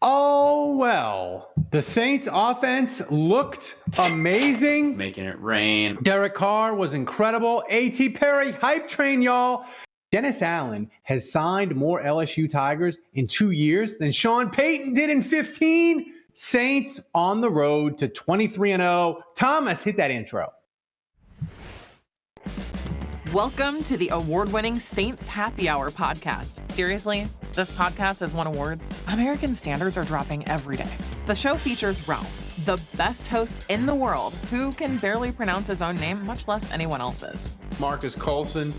Oh, well, the Saints offense looked amazing. Making it rain. Derek Carr was incredible. A.T. Perry, hype train, y'all. Dennis Allen has signed more LSU Tigers in 2 years than Sean Payton did in 15. Saints on the road to 23-0. Thomas, hit that intro. Welcome to the award-winning Saints Happy Hour podcast. Seriously, this podcast has won awards. American standards are dropping every day. The show features Ralph, the best host in the world, who can barely pronounce his own name, much less anyone else's. Marcus Callaway.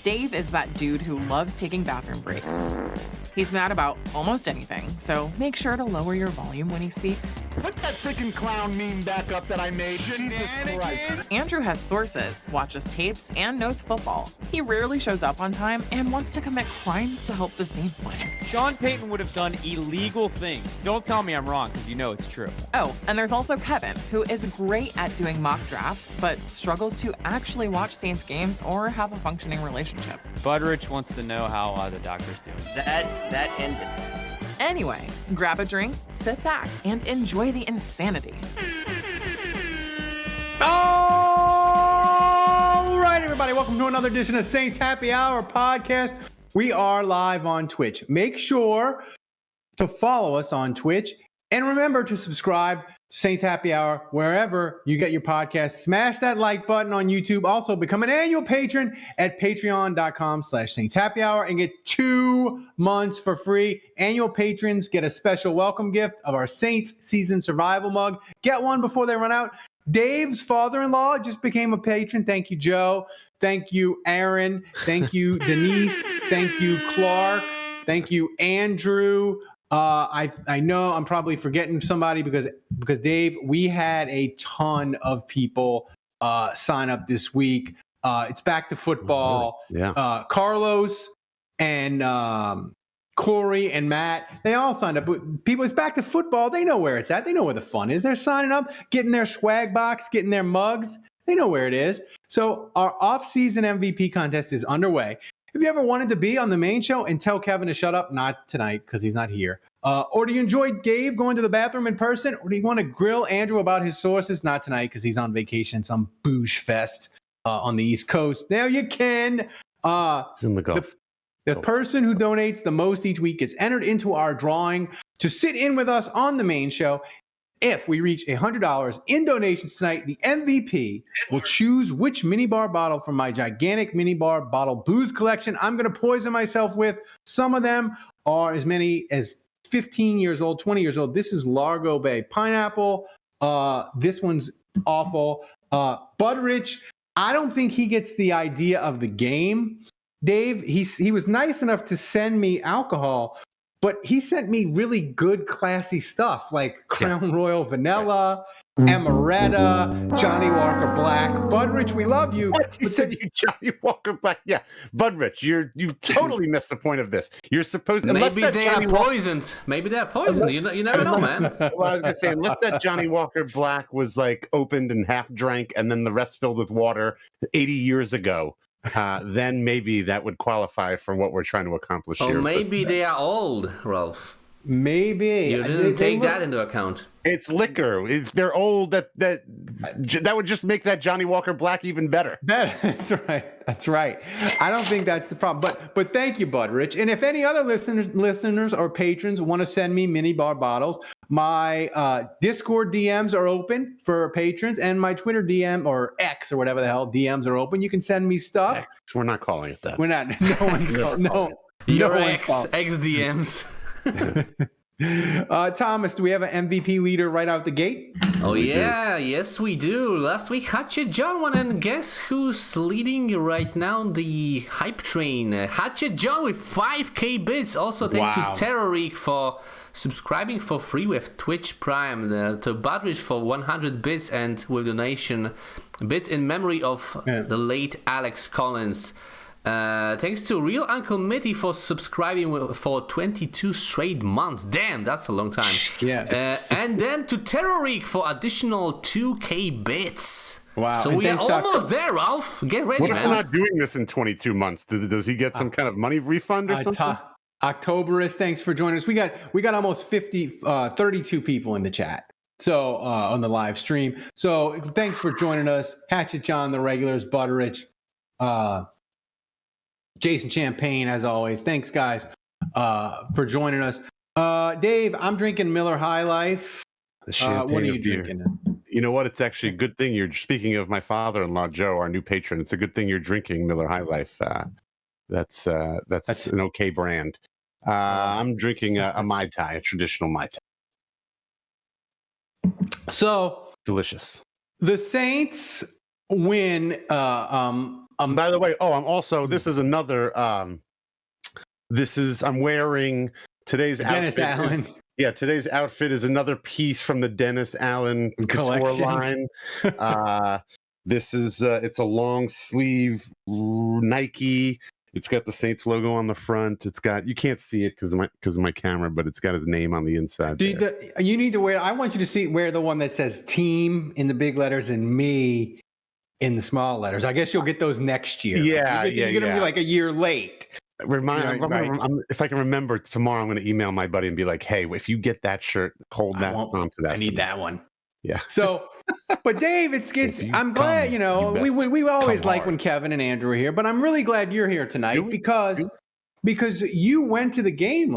Dave is that dude who loves taking bathroom breaks. He's mad about almost anything, so make sure to lower your volume when he speaks. Put that freaking clown meme back up that I made. Jesus Christ. Andrew has sources, watches tapes, and knows football. He rarely shows up on time and wants to commit crimes to help the Saints win. Sean Payton would have done illegal things. Don't tell me I'm wrong, because you know it's true. Oh, and there's also Kevin, who is great at doing mock drafts, but struggles to actually watch Saints games or have a functioning relationship. Budrich wants to know how the doctor's doing. That ended. Anyway, grab a drink, sit back, and enjoy the insanity. All right, everybody, welcome to another edition of Saints Happy Hour podcast. We are live on Twitch. Make sure to follow us on Twitch and remember to subscribe to Saints Happy Hour wherever you get your podcast. Smash that like button on YouTube. Also, become an annual patron at patreon.com/Saints Happy Hour and get 2 months for free. Annual patrons get a special welcome gift of our Saints Season Survival mug. Get one before they run out. Dave's father-in-law just became a patron. Thank you, Joe. Thank you, Aaron. Thank you, Denise. Thank you, Clark. Thank you, Andrew. I know I'm probably forgetting somebody because Dave, we had a ton of people sign up this week. It's back to football. Really? Yeah. Carlos and Corey and Matt, they all signed up. People, it's back to football. They know where it's at. They know where the fun is. They're signing up, getting their swag box, getting their mugs. They know where it is. So our off-season MVP contest is underway. If you ever wanted to be on the main show and tell Kevin to shut up, not tonight because he's not here. Or do you enjoy Dave going to the bathroom in person? Or do you want to grill Andrew about his sources? Not tonight because he's on vacation, some booze fest on the East Coast. Now you can. It's in the Gulf. The person who donates the most each week gets entered into our drawing to sit in with us on the main show. If we reach $100 in donations tonight, the MVP will choose which minibar bottle from my gigantic minibar bottle booze collection I'm going to poison myself with. Some of them are as many as 15 years old, 20 years old. This is Largo Bay Pineapple. This one's awful. Budrich, I don't think he gets the idea of the game. Dave, he was nice enough to send me alcohol, but he sent me really good, classy stuff like Crown Royal Vanilla, Amaretto, Johnny Walker Black. Budrich, we love you. What? He said you Johnny Walker Black. Yeah, Budrich, you totally missed the point of this. You're supposed to. Maybe they are poisoned. Maybe they're poisoned. You never know, man. Well, I was gonna say, unless that Johnny Walker Black was like opened and half drank, and then the rest filled with water 80 years ago. Then maybe that would qualify for what we're trying to accomplish here. Or maybe they are old, Ralph. Maybe. You didn't take that into account. It's liquor. If they're old, that would just make that Johnny Walker Black even better. That's right. That's right. I don't think that's the problem. But thank you, Budrich. And if any other listeners or patrons want to send me mini bar bottles, my Discord DMs are open for patrons, and my Twitter DM or X or whatever the hell DMs are open. You can send me stuff. X. We're not calling it that. We're not. No one's no. Your no X DMs. Thomas, do we have an MVP leader right out the gate? Oh yeah, yes we do. Last week Hatchet John won, and guess who's leading right now the hype train? Hatchet John with 5k bits. Also thanks to Terroric for subscribing for free with Twitch Prime, to Budrich for 100 bits and with donation bits in memory of the late Alex Collins. Thanks to Real Uncle Mitty for subscribing for 22 straight months. Damn, that's a long time. Yeah. And then to Terroric for additional 2k bits. Wow. So and we are almost there, Ralph. Get ready, What if man. we're not doing this in 22 months? Does he get some kind of money refund or something? Octoberist, thanks for joining us. We got almost 32 people in the chat. So on the live stream. So thanks for joining us. Hatchet John, the regulars, Butterich, Jason Champagne, as always. Thanks, guys, for joining us. Dave, I'm drinking Miller High Life. What are you drinking? You know what? It's actually a good thing you're speaking of my father-in-law, Joe, our new patron. It's a good thing you're drinking Miller High Life. That's an okay brand. I'm drinking a Mai Tai, a traditional Mai Tai. So Delicious. the Saints win. By the way, I'm also. This is another. I'm wearing today's Dennis outfit. Allen. Today's outfit is another piece from the Dennis Allen couture line. This is it's a long sleeve Nike. It's got the Saints logo on the front. It's got, you can't see it because of my camera, but it's got his name on the inside. You need to wear. I want you to wear the one that says "Team" in the big letters and "Me" in the small letters. I guess you'll get those next year. You're gonna be like a year late. If I can remember tomorrow, I'm going to email my buddy and be like, "Hey, if you get that shirt, hold that onto that. I need that one." Yeah. So, but Dave, I'm glad, we always like when Kevin and Andrew are here, but I'm really glad you're here tonight because you went to the game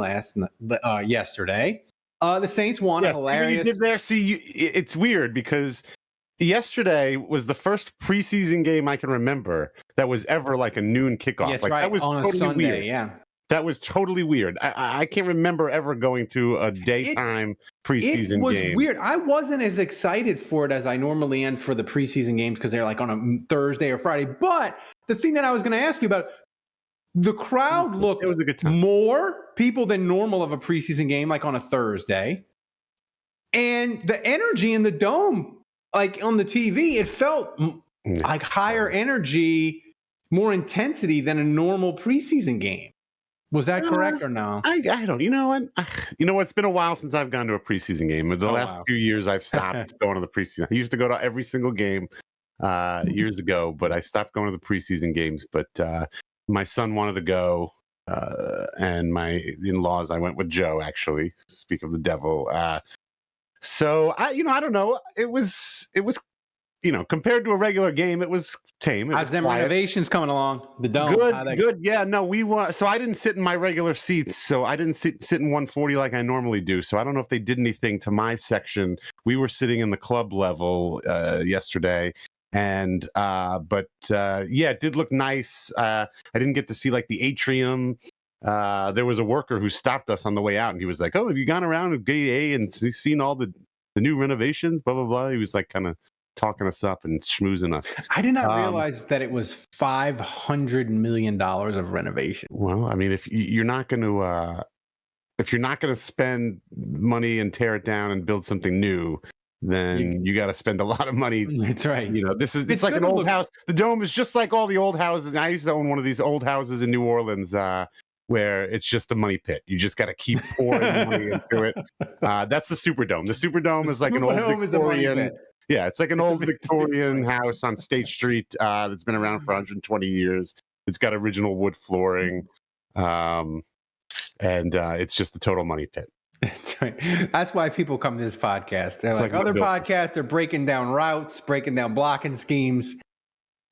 yesterday. The Saints won. Hilarious. You did there. See, it's weird because yesterday was the first preseason game I can remember that was ever like a noon kickoff. That's right. That was on totally a Sunday. weird. Yeah. That was totally weird. I can't remember ever going to a daytime preseason game. It was weird. I wasn't as excited for it as I normally am for the preseason games because they're like on a Thursday or Friday. But the thing that I was going to ask you about, the crowd looked more people than normal of a preseason game, like on a Thursday. And the energy in the dome, like on the TV, it felt like higher energy, more intensity than a normal preseason game. Was that correct or no? I don't. You know what? It's been a while since I've gone to a preseason game. The last few years, I've stopped going to the preseason. I used to go to every single game years ago, but I stopped going to the preseason games. But my son wanted to go, and my in-laws. I went with Joe. Actually, speak of the devil. So I don't know. It was. Compared to a regular game, it was tame. How's them renovations coming along? The dome. Good. Yeah, no, we were. So I didn't sit in my regular seats. So I didn't sit in 140 like I normally do. So I don't know if they did anything to my section. We were sitting in the club level yesterday, and it did look nice. I didn't get to see like the atrium. There was a worker who stopped us on the way out, and he was like, "Oh, have you gone around at Gate A and seen all the new renovations?" Blah blah blah. He was like kind of talking us up and schmoozing us. I did not realize that it was $500 million of renovation. Well, I mean, if you're not going to spend money and tear it down and build something new, then you got to spend a lot of money. That's right. It's like an old house. The dome is just like all the old houses. I used to own one of these old houses in New Orleans where it's just a money pit. You just got to keep pouring money into it. That's the Superdome. The Superdome is like an old Victorian. Yeah, it's like an old Victorian house on State Street that's been around for 120 years. It's got original wood flooring, and it's just a total money pit. That's right. That's why people come to this podcast. They're like other podcasts are breaking down routes, breaking down blocking schemes.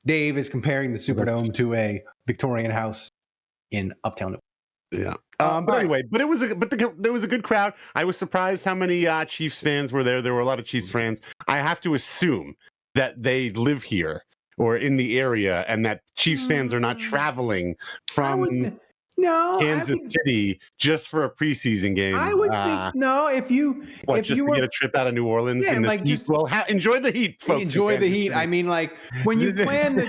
Dave is comparing the Superdome to a Victorian house in Uptown. Yeah. But anyway, there was a good crowd. I was surprised how many Chiefs fans were there. There were a lot of Chiefs fans. I have to assume that they live here or in the area, and that Chiefs fans are not traveling from Kansas City just for a preseason game. I would think no. If you get a trip out of New Orleans in this heat. Enjoy the heat, folks. Enjoy the heat. I mean, like when you plan the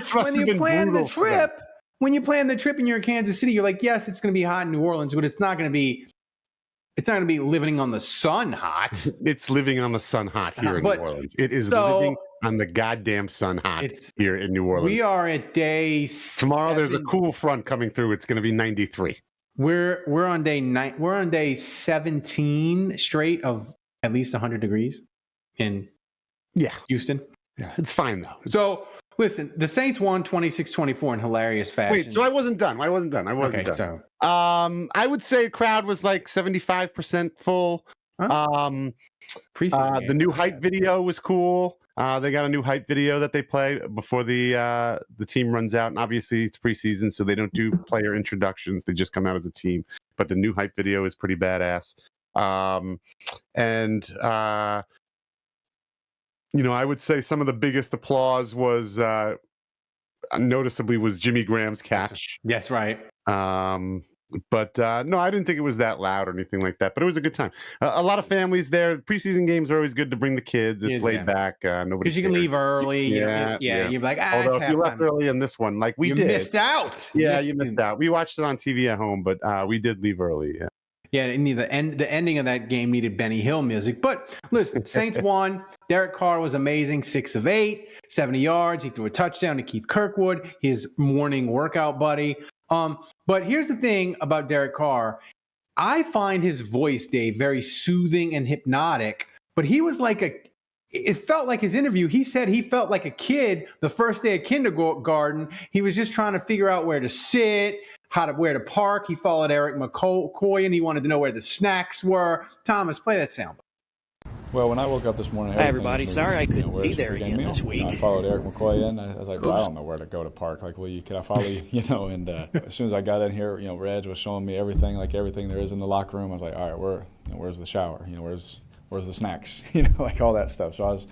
trip. When you plan the trip and you're in Kansas City, you're like, yes, it's going to be hot in New Orleans, but it's not going to be living on the sun hot. It's living on the sun hot here in New Orleans. It is living on the goddamn sun hot here in New Orleans. We are at day tomorrow. There's a cool front coming through. It's going to be 93. We're on day 9. We're on day 17 straight of at least 100 degrees in Houston. Yeah, it's fine though. So listen, the Saints won 26-24 in hilarious fashion. Wait, so I wasn't done. I wasn't done. So I would say crowd was like 75% full. preseason The new games, hype video was cool. They got a new hype video that they play before the team runs out, and obviously it's preseason, so they don't do player introductions. They just come out as a team. But the new hype video is pretty badass. I would say some of the biggest applause was noticeably was Jimmy Graham's catch. That's right. But no, I didn't think it was that loud or anything like that. But it was a good time. A lot of families there. Preseason games are always good to bring the kids. It's laid back. Nobody because you can leave early. Yeah. You're like, although if you left early in this one, like we did, missed out. Yeah, you missed out. We watched it on TV at home, but we did leave early. Yeah. Yeah, the ending of that game needed Benny Hill music. But listen, Saints won. Derek Carr was amazing, 6 of 8, 70 yards. He threw a touchdown to Keith Kirkwood, his morning workout buddy. But here's the thing about Derek Carr. I find his voice, Dave, very soothing and hypnotic. But he was it felt like his interview. He said he felt like a kid the first day of kindergarten. He was just trying to figure out where to sit, where to park. He followed Eric McCoy, and he wanted to know where the snacks were. Thomas, play that sound. Well, when I woke up this morning, hi everybody. Sorry I couldn't be there again this week. I followed Eric McCoy in. I was like, well, I don't know where to go to park. Like, well, can I follow you? And as soon as I got in here, Reg was showing me everything there is in the locker room. I was like, all right, where's the shower? Where's the snacks? Like all that stuff. So I was,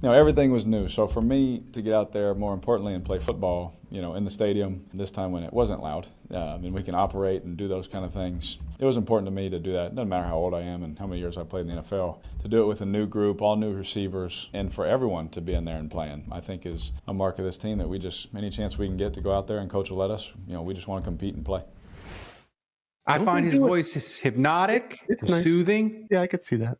everything was new. So for me to get out there, more importantly, and play football, in the stadium, this time when it wasn't loud, and we can operate and do those kind of things, it was important to me to do that. It doesn't matter how old I am and how many years I played in the NFL. To do it with a new group, all new receivers, and for everyone to be in there and playing, I think is a mark of this team that we just, any chance we can get to go out there and coach will let us, we just want to compete and play. I find his voice is hypnotic, it's nice. Soothing. Yeah, I could see that.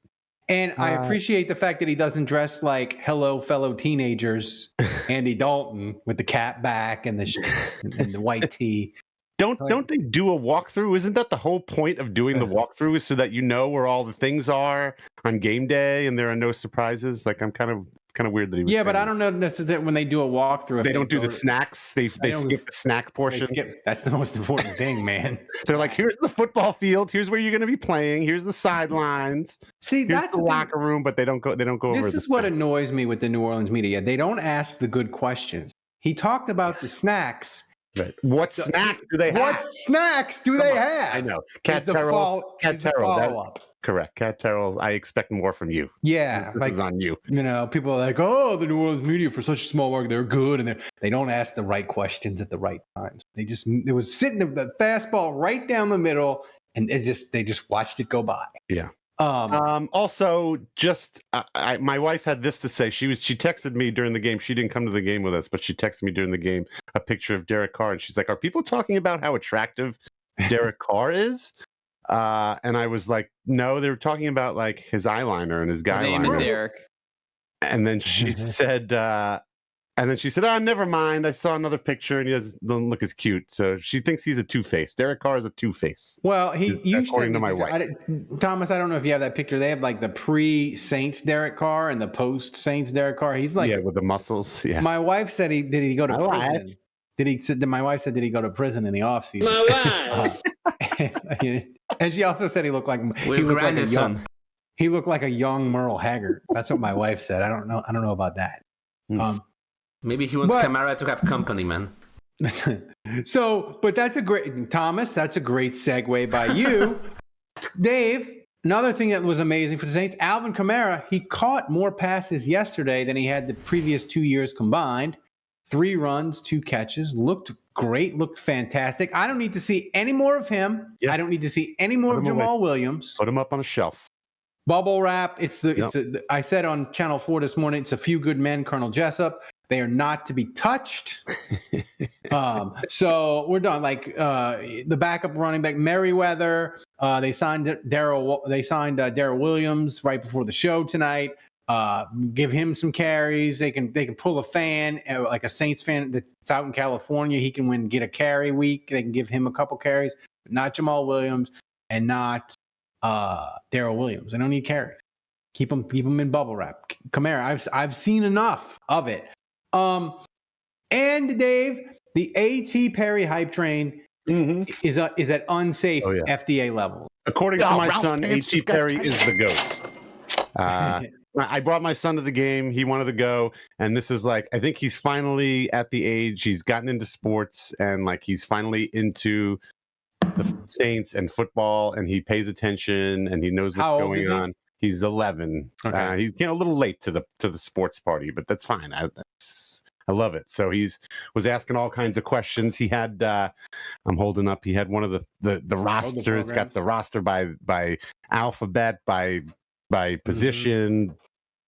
And I appreciate the fact that he doesn't dress like hello, fellow teenagers, Andy Dalton with the cap back and the white tee. Don't they do a walkthrough? Isn't that the whole point of doing the walkthrough, is so that you know where all the things are on game day and there are no surprises? Like, I'm kind of weird that he was saying but I don't know necessarily when they do a walkthrough. They don't do the snacks. They skip the snack portion. That's the most important thing, man. They're like, here's the football field. Here's where you're going to be playing. Here's the sidelines. See, here's the locker room, but they don't go over. This is what annoys me with the New Orleans media. They don't ask the good questions. He talked about the snacks. Right. What snacks do they have? What snacks do they have? I know. Cat Terrell. Correct. Cat Terrell, I expect more from you. Yeah. This is on you. People are like, oh, the New Orleans media for such a small market, they're good. And they don't ask the right questions at the right times. It was sitting the fastball right down the middle, and they just watched it go by. Yeah. Also, my wife had this to say. She texted me during the game. She didn't come to the game with us, but she texted me during the game a picture of Derek Carr, and she's like, "Are people talking about how attractive Derek Carr is?" And I was like, "No, they were talking about like his eyeliner and his guy liner." His name is Derek. And then she said, "Oh, never mind. I saw another picture, and he doesn't look as cute." So she thinks he's a two-face. Derek Carr is a two-face. Well, according to my wife. Thomas, I don't know if you have that picture. They have like the pre-Saints Derek Carr and the post-Saints Derek Carr. He's like, with the muscles. Yeah. My wife said did he go to prison? My wife said, did he go to prison in the offseason? My wife. And she also said he looked like a young Merle Haggard. That's what my wife said. I don't know about that. Maybe he wants Kamara to have company, man. But that's a great segue by you. Dave, another thing that was amazing for the Saints, Alvin Kamara, he caught more passes yesterday than he had the previous 2 years combined. 3 runs, 2 catches, looked great, looked fantastic. I don't need to see any more of him. Yeah. I don't need to see any more of Jamal Williams. Put him up on a shelf. Bubble wrap. I said on Channel 4 this morning, it's a few good men, Colonel Jessup. They are not to be touched. So we're done. Like the backup running back Merriweather. They signed Darrell Williams right before the show tonight. Give him some carries. They can pull a fan, like a Saints fan that's out in California. He can get a carry week. They can give him a couple carries, but not Jamal Williams and not Darrell Williams. They don't need carries. Keep them in bubble wrap. Kamara, I've seen enough of it. And Dave, the A.T. Perry hype train is at unsafe FDA level. According to my Ralph's son, pants A.T. just got Perry tight. is the GOAT. I brought my son to the game. He wanted to go. And this is like, I think he's finally at the age, he's gotten into sports and like he's finally into the Saints and football and he pays attention and he knows what's going on. He's 11. Okay. He's a little late to the sports party, but that's fine. I love it. So was asking all kinds of questions. He had I'm holding up. He had one of the rosters. Got the roster by alphabet, by position,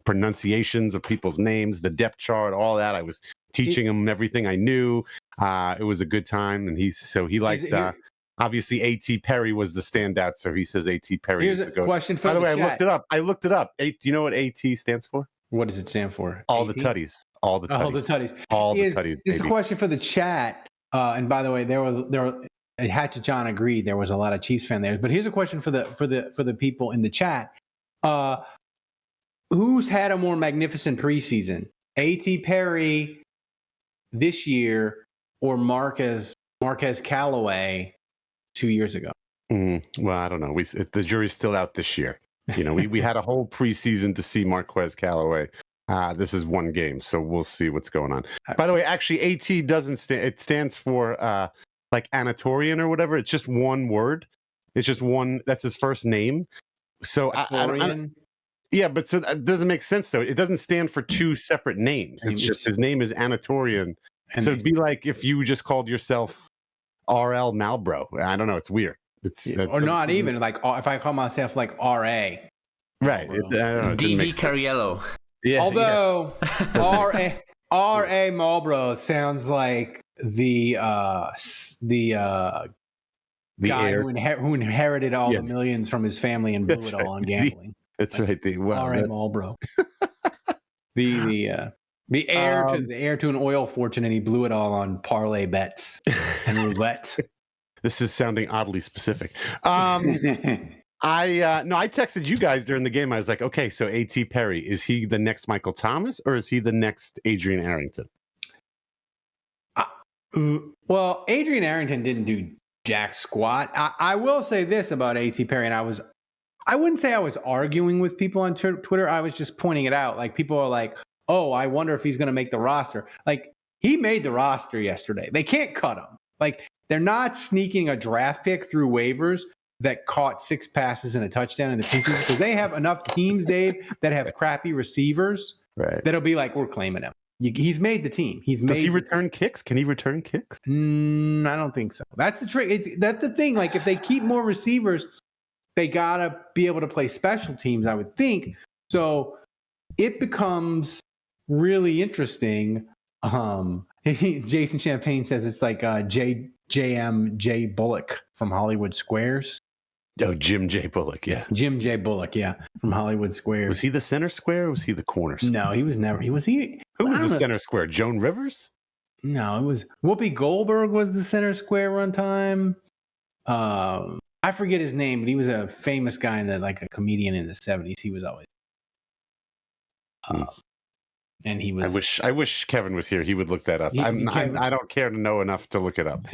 pronunciations of people's names, the depth chart, all that. I was teaching him everything I knew. It was a good time, and he liked. Obviously, A.T. Perry was the standout, so he says A.T. Perry is the GOAT. Question for By the way, chat. I looked it up. Do you know what A.T. stands for? What does it stand for? All the tutties. All the tutties. All the tutties. All the tutties. This is a question for the chat. And by the way, there were Hatchet John agreed there was a lot of Chiefs fan there. But here's a question for the people in the chat. Who's had a more magnificent preseason? A.T. Perry this year or Marquez Callaway 2 years ago? Well, I don't know. The jury's still out this year. We had a whole preseason to see Marquez Callaway. This is one game, so we'll see what's going on. By the way, actually, AT doesn't stand. It stands for like Anatorian or whatever. It's just one word. It's just one. That's his first name. So yeah, but so that doesn't make sense though. It doesn't stand for two separate names. It's just his name is Anatorian. So it'd be like if you just called yourself RL Malbro. I don't know. It's weird. Or not even like if I call myself like RA. Right. DV Cariello. Yeah. Although R.A. Marlboro sounds like the guy who inherited all the millions from his family and blew it all on gambling. That's like, right. R.A. Marlboro. the heir to an oil fortune, and he blew it all on parlay bets and roulette. This is sounding oddly specific. I texted you guys during the game. I was like, okay, so A.T. Perry, is he the next Michael Thomas or is he the next Adrian Arrington? Well, Adrian Arrington didn't do jack squat. I will say this about A.T. Perry, and I wouldn't say I was arguing with people on Twitter. I was just pointing it out. Like people are like, oh, I wonder if he's going to make the roster. Like he made the roster yesterday. They can't cut him. Like they're not sneaking a draft pick through waivers that caught 6 passes and a touchdown in the preseason because they have enough teams, Dave, that have crappy receivers that'll be like, we're claiming him. He's made the team. Does he return kicks? Can he return kicks? I don't think so. That's the trick. That's the thing. Like if they keep more receivers, they gotta be able to play special teams, I would think. So it becomes really interesting. Jason Champagne says it's like JM Bullock from Hollywood Squares. Oh, Jim J. Bullock, yeah. Jim J. Bullock, yeah, from Hollywood Squares. Was he the center square or was he the corner square? No, he was never. Who was the center square? Joan Rivers? No, it was Whoopi Goldberg was the center square one time. I forget his name, but he was a famous guy like a comedian in the 70s. He was always. And he was. I wish Kevin was here. He would look that up. I don't care to know enough to look it up.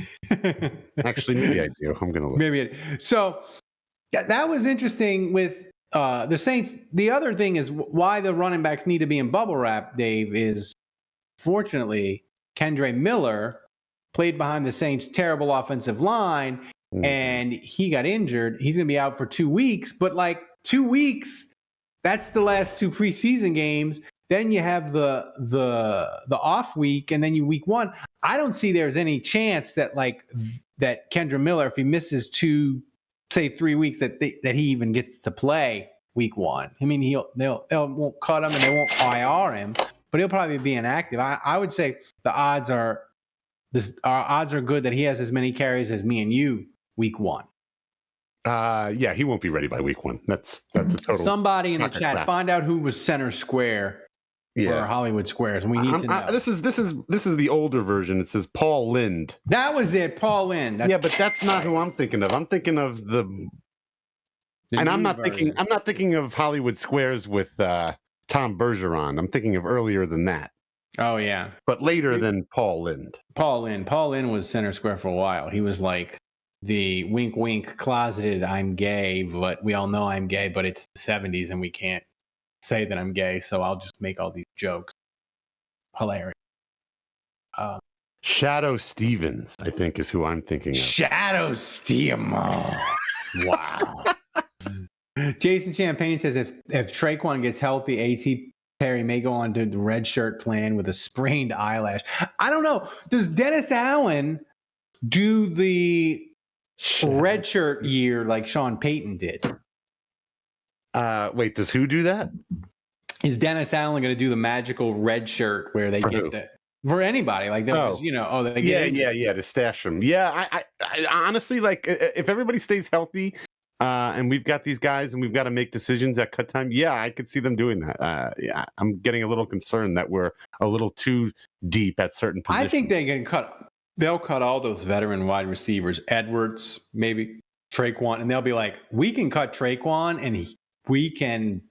Actually, maybe I do. I'm going to look. Maybe so. That was interesting with the Saints. The other thing is why the running backs need to be in bubble wrap, Dave, is fortunately Kendre Miller played behind the Saints' terrible offensive line, and he got injured. He's going to be out for 2 weeks, but like 2 weeks, that's the last 2 preseason games. Then you have the off week, and then you week 1. I don't see there's any chance that that Kendre Miller, if he misses 3 weeks, that he even gets to play week 1. I mean, they won't cut him and they won't IR him, but he'll probably be inactive. I would say our odds are good that he has as many carries as me and you week 1. Yeah, he won't be ready by week 1. That's a total. Somebody in the chat, find out who was center square for Hollywood Squares, and we need to know. This is the older version. It says Paul Lind. That was it, Paul Lind. But that's not who I'm thinking of. I'm thinking of I'm not thinking of Hollywood Squares with Tom Bergeron. I'm thinking of earlier than that. Oh yeah, but later than Paul Lind. Paul Lynn was center square for a while. He was like the wink wink closeted I'm gay, but we all know I'm gay, but it's the 70s and we can't say that I'm gay, so I'll just make all these jokes. Hilarious. Shadow Stevens, I think, is who I'm thinking of. Shadow Stevens. Wow. Jason Champagne says if Traquan gets healthy, A.T. Perry may go on to the red shirt plan with a sprained eyelash. I don't know. Does Dennis Allen do the red shirt year like Sean Payton did? Wait, does who do that? Is Dennis Allen going to do the magical red shirt where they get that for anybody? Like, just, they get to stash them. Yeah, I honestly, like, if everybody stays healthy, and we've got these guys and we've got to make decisions at cut time, yeah, I could see them doing that. Yeah, I'm getting a little concerned that we're a little too deep at certain positions. I think they'll cut all those veteran wide receivers, Edwards, maybe Traquan, and they'll be like, we can cut Traquan and we can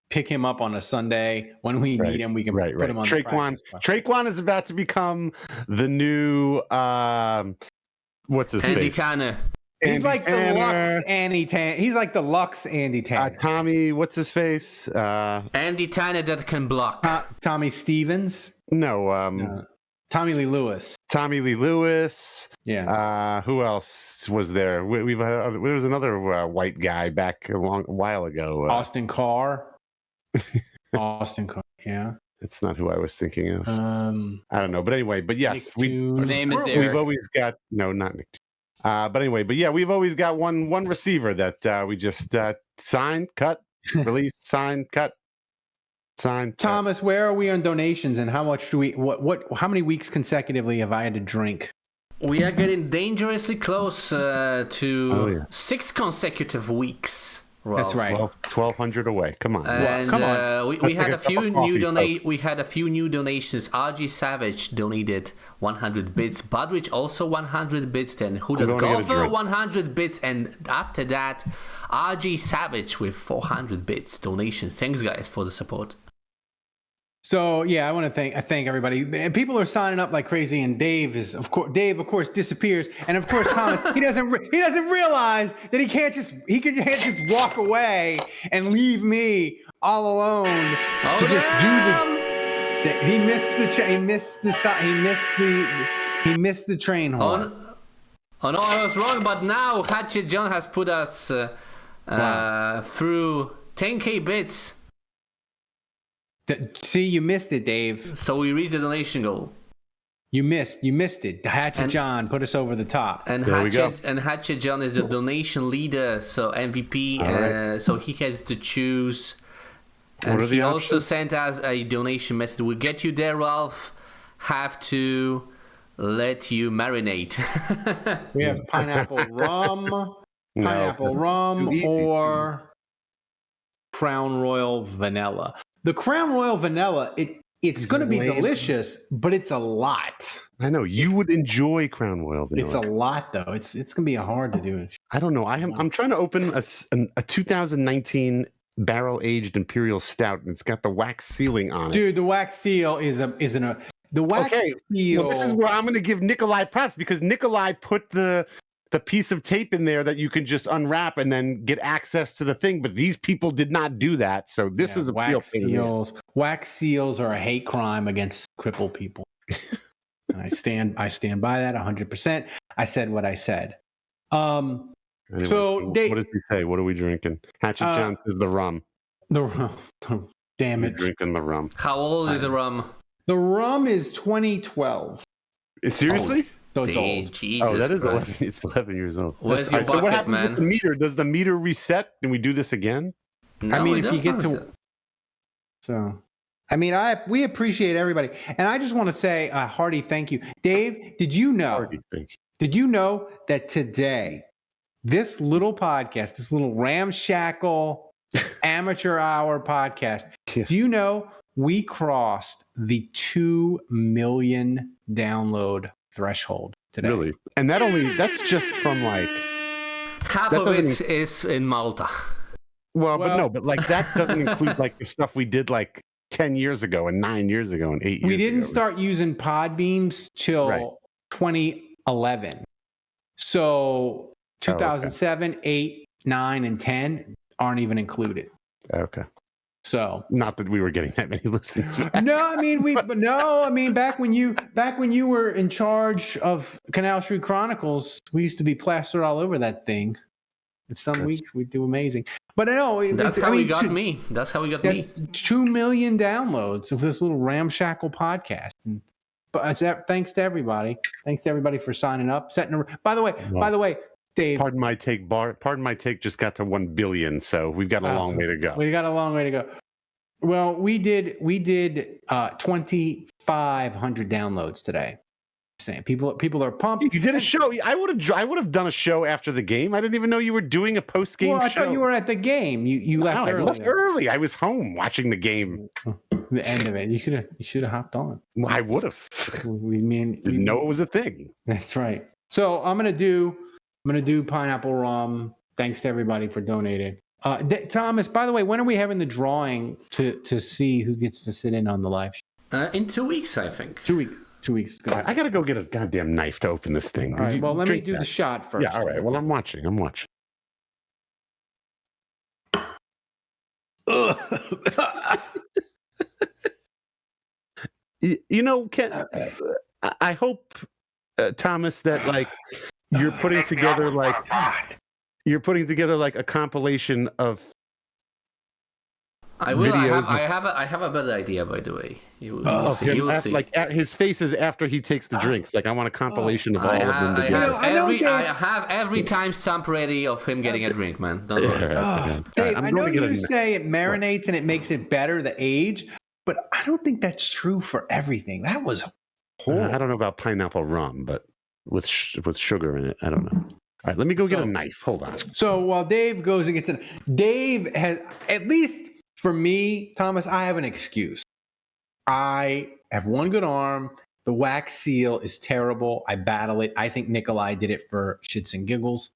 pick him up on a Sunday when we need him. We can put him on Traquan is about to become the new what's his Andy face? Tanner. He's like the Lux Andy Tanner. He's like the Lux Andy Tanner. Tommy, what's his face? Andy Tanner that can block. Tommy Stevens? No. Tommy Lee Lewis. Tommy Lee Lewis. Yeah. Who else was there? There was another white guy back a while ago. Austin Carr. Austin Carr. Yeah. That's not who I was thinking of. I don't know, but anyway. But yes, his name is Derek. We've always got not Nick. But anyway, but yeah, we've always got one receiver that we just sign, cut, release, sign, cut, sign. Thomas, where are we on donations, and how much do we? How many weeks consecutively have I had to drink? We are getting dangerously close to 6 consecutive weeks. Ralph. That's right. 1,200 away. Come on. And come on. We had a few new donations. RG Savage donated 100 bits. Budrich also 100 bits. Then Hooded Golfer 100 bits. And after that, RG Savage with 400 bits donation. Thanks, guys, for the support. So yeah, I want to thank everybody. People are signing up like crazy, and Dave of course disappears, and of course Thomas he doesn't realize that he can't just walk away and leave me all alone to just do the. He missed the train horn. Oh no, I was wrong. But now Hatchet John has put us through 10k bits. See, you missed it, Dave. So we reached the donation goal. You missed it. Hatchet John put us over the top. And Hatchet John is the donation leader, so MVP. Right. So he has to choose. And he also sent us a donation message. We'll get you there, Ralph. Have to let you marinate. We have pineapple rum, or Crown Royal vanilla. The Crown Royal vanilla, it's going to be delicious, but it's a lot. I know you would enjoy Crown Royal vanilla. It's a lot, though. It's going to be hard to do. I don't know. I'm trying to open a 2019 barrel aged imperial stout, and it's got the wax sealing on it. Dude, the wax seal seal. Well, this is where I'm going to give Nikolai props, because Nikolai put the piece of tape in there that you can just unwrap and then get access to the thing. But these people did not do that. So this is a real thing. Wax seals are a hate crime against crippled people. I stand by that 100%. I said what I said. Anyway, so what does he say? What are we drinking? Hatchet John says the rum. The rum. Damn it. We're drinking the rum. How old is the rum? The rum is 2012. Seriously? So it's old. Jesus that is Christ. 11. It's 11 years old. Where's your bucket, so what happens man? with the meter? Does the meter reset? Can we do this again? No, I mean, if you get to... So, I mean, we appreciate everybody. And I just want to say a hearty thank you. Dave, did you know that today, this little podcast, this little ramshackle amateur hour podcast, do you know we crossed the 2 million download threshold today? Really? And that's just from like half of it is in Malta. But like that doesn't include like the stuff we did like 10 years ago and 9 years ago and 8 years ago. We didn't start using Podbeams till 2011. So 2007, 8, 9, and 10 aren't even included. Okay. So not that we were getting that many listens. No, I mean back when you were in charge of Canal Street Chronicles, we used to be plastered all over that thing. And some weeks we do amazing. But no, that's how we got me. That's how we got me. 2 million downloads of this little ramshackle podcast. And thanks to everybody. Thanks to everybody for signing up. By the way, Dave. Pardon my take. Pardon my take. Just got to 1 billion, so we've got a long way to go. We got a long way to go. Well, we did 2,500 downloads today. Saying people are pumped. You did a show. I would have done a show after the game. I didn't even know you were doing a post game show. I thought you were at the game. You left early. I left early. I was home watching the game. The end of it. You should have hopped on. Well, I would have. Didn't know it was a thing. That's right. So I'm gonna do pineapple rum. Thanks to everybody for donating. Thomas, by the way, when are we having the drawing to see who gets to sit in on the live show? In 2 weeks, I think. 2 weeks. 2 weeks. Right, I gotta go get a goddamn knife to open this thing. All right. Well, let me do the shot first. Yeah. All right. Well, I'm watching. You know, Ken, I hope, Thomas, that you're putting together a compilation of. I will. I have a better idea, by the way. You will see. Like his faces after he takes the drinks. Like I want a compilation of all of them together. I have every time stamp ready of him getting a drink, man. Don't worry. Dave, I know you say it marinates and it makes it better, the age, but I don't think that's true for everything. That was horrible. I don't know about pineapple rum, but with sugar in it, I don't know. All right, let me go get a knife. Hold on. So while Dave goes and gets it, Dave has, at least for me, Thomas, I have an excuse. I have one good arm. The wax seal is terrible. I battle it. I think Nikolai did it for shits and giggles.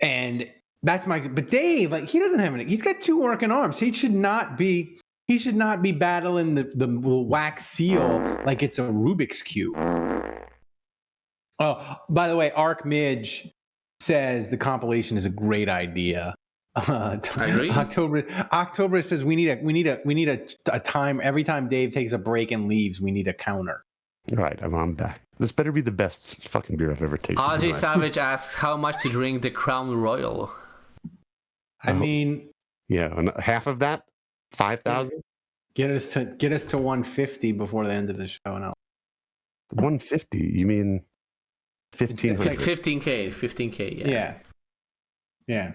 And that's but Dave, he doesn't have he's got 2 working arms. He should not be battling the wax seal like it's a Rubik's Cube. Oh, by the way, Ark Midge says the compilation is a great idea. I agree. October says we need a time every time Dave takes a break and leaves. We need a counter. All right, I'm back. This better be the best fucking beer I've ever tasted. Ajay Savage asks how much to drink the Crown Royal. I mean, yeah, and half of that, 5,000. Get us to 150 before the end of the show, and 150. You mean 1500? Like 15K. Yeah.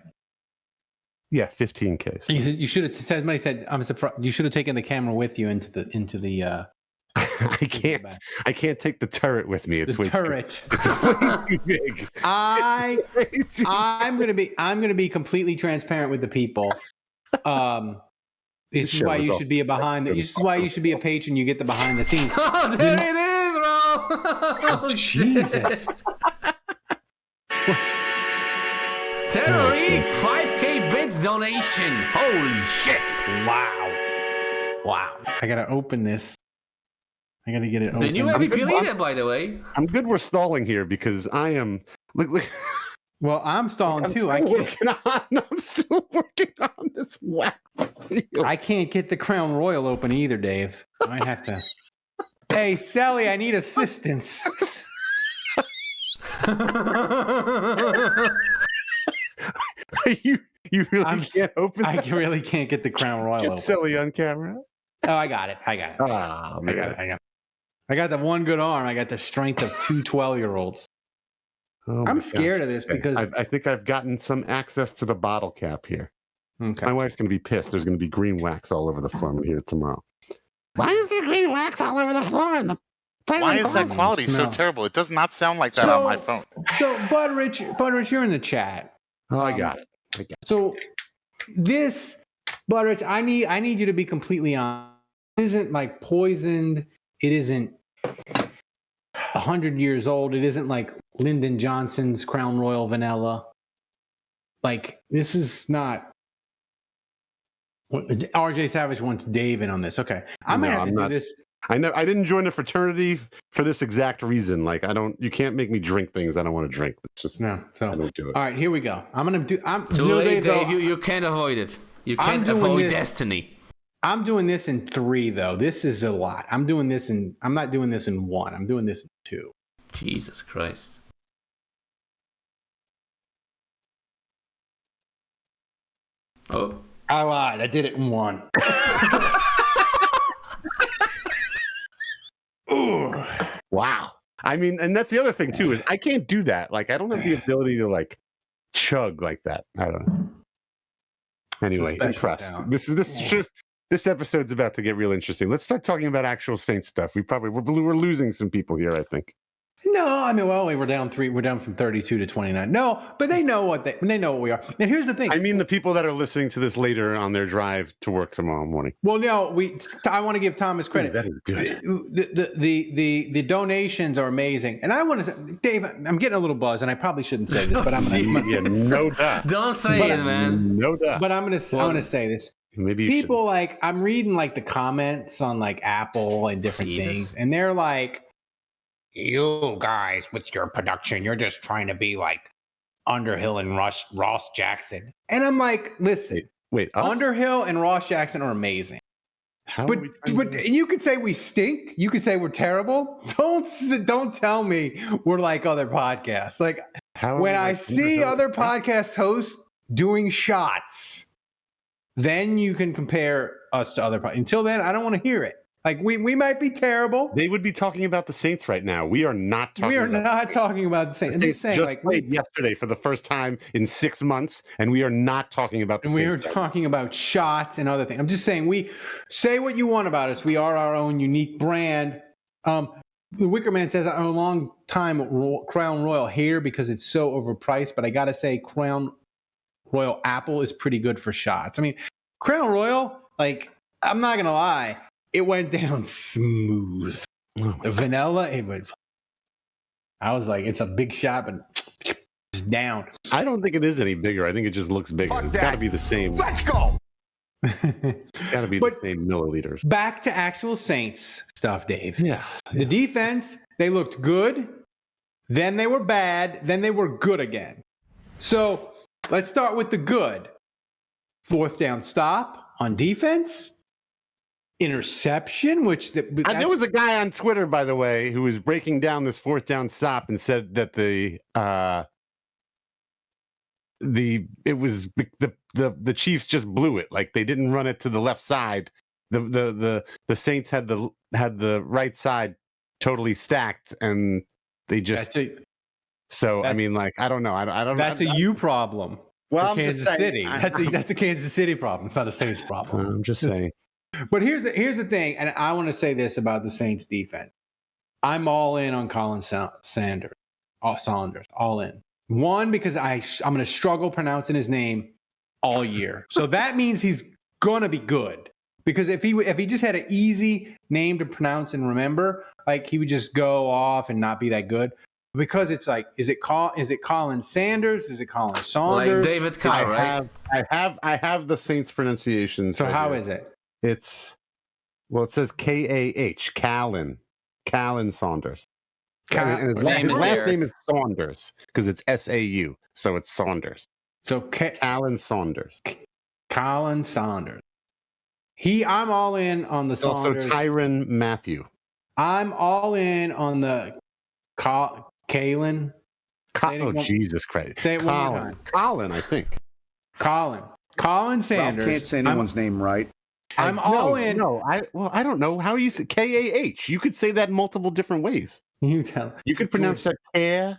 Yeah, 15K. So. You should have. Somebody said, "I'm surprised." You should have taken the camera with you into the. I can't take the turret with me. It's the turret. It's way too big. I'm gonna be completely transparent with the people. This is why you should be This is why you should be a patron. You get the behind the scenes. Oh, there it is, bro! Oh, Jesus. Terrorik, 5K bits donation. Holy shit! Wow. I gotta open this. I gotta get it open. The new MVP leader, by the way. I'm good. We're stalling here because I am. Look. Well, I'm stalling too. I'm still working on this wax seal. I can't get the Crown Royal open either, Dave. I might have to. Hey, Sally, I need assistance. You really can't open I that? really can't get the Crown Royal open. Silly on camera. Oh, I got it. Oh, man. I got the one good arm. I got the strength of 2 12-year-olds. Oh, I'm scared of this because I think I've gotten some access to the bottle cap here. Okay. My wife's going to be pissed. There's going to be green wax all over the floor here tomorrow. Why is there green wax all over the floor? Why is that quality so terrible? It does not sound like that on my phone. So, Butterich, you're in the chat. Oh, I got it. So, this, Butterich, I need you to be completely honest. It isn't poisoned. It isn't 100 years old. It isn't like Lyndon Johnson's Crown Royal Vanilla. This is not. RJ Savage wants Dave in on this. Okay, I'm gonna have to do this. I didn't join a fraternity for this exact reason. Like, you can't make me drink things I don't want to drink. It's just I don't do it. All right, here we go. I'm gonna do. Too late, Dave. You can't avoid it. You can't avoid destiny. I'm doing this in 3 though. This is a lot. I'm not doing this in 1. I'm doing this in 2. Jesus Christ. Oh. I lied. I did it in 1. Ooh. Wow. I mean, and that's the other thing too, is I can't do that. Like, I don't have the ability to like chug like that. I don't know. Anyway, impressed. This episode's about to get real interesting. Let's start talking about actual Saints stuff. We're losing some people here, I think. No, I mean, well, we're down 3. We're down from 32 to 29. No, but they know what we are. And here's the thing. I mean, the people that are listening to this later on their drive to work tomorrow morning. Well, no, I want to give Thomas credit. Ooh, that is good. The donations are amazing, and I want to say, Dave, I'm getting a little buzzed, and I probably shouldn't say this, but I'm yeah, no doubt. Don't say it, man. No doubt. But I'm gonna say this. Maybe people like I'm reading like the comments on like Apple and different things, and they're like, "You guys with your production, you're just trying to be like Underhill and Ross Jackson." And I'm like, listen, wait, us? Underhill and Ross Jackson are amazing. But you could say we stink. You could say we're terrible. Don't tell me we're like other podcasts. Like when I see other podcast hosts doing shots, then you can compare us to other podcasts. Until then, I don't want to hear it. Like we might be terrible. They would be talking about the Saints right now. We are not talking. We are not talking about the Saints. The Saints just played yesterday for the first time in 6 months, and we are not talking about the Saints. We are talking about shots and other things. I'm just saying, we say what you want about us. We are our own unique brand. The Wicker Man says, I'm a long time Crown Royal hater because it's so overpriced, but I got to say Crown Royal Apple is pretty good for shots. I mean, Crown Royal, like, I'm not going to lie. It went down smooth. The vanilla, I was like, it's a big shot, but it's down. I don't think it is any bigger. I think it just looks bigger. It's got to be the same. Let's go. It's got to be the same milliliters. Back to actual Saints stuff, Dave. Yeah. The defense, they looked good. Then they were bad. Then they were good again. So let's start with the good. 4th down stop on defense. Interception, which there was a guy on Twitter, by the way, who was breaking down this 4th down stop and said that the Chiefs just blew it. Like they didn't run it to the left side. The Saints had the right side totally stacked, and they just. I mean, like I don't know. I don't. That's a you problem. Well, for Kansas City. That's a Kansas City problem. It's not a Saints problem. I'm just saying. But here's the thing, and I want to say this about the Saints defense. I'm all in on Colin Saunders, all in. 1, because I'm going to struggle pronouncing his name all year. So that means he's going to be good. Because if he just had an easy name to pronounce and remember, like he would just go off and not be that good. Because it's like, is it Colin Sanders? Is it Colin Saunders? Like David Carr, right? I have the Saints pronunciations. So how is it? It says K-A-H, Callan Saunders. And his last name is Saunders because it's S-A-U, so it's Saunders. So Callan Saunders. Colin Saunders. I'm all in on the Saunders. Also Tyrann Mathieu. I'm all in on the Kalen. Jesus Christ. Say it one more time. Colin, I think. Colin Sanders. Ralph can't say anyone's name right. I'm all in. No, I don't know how you say K-A-H. You could say that multiple different ways. You could pronounce that K.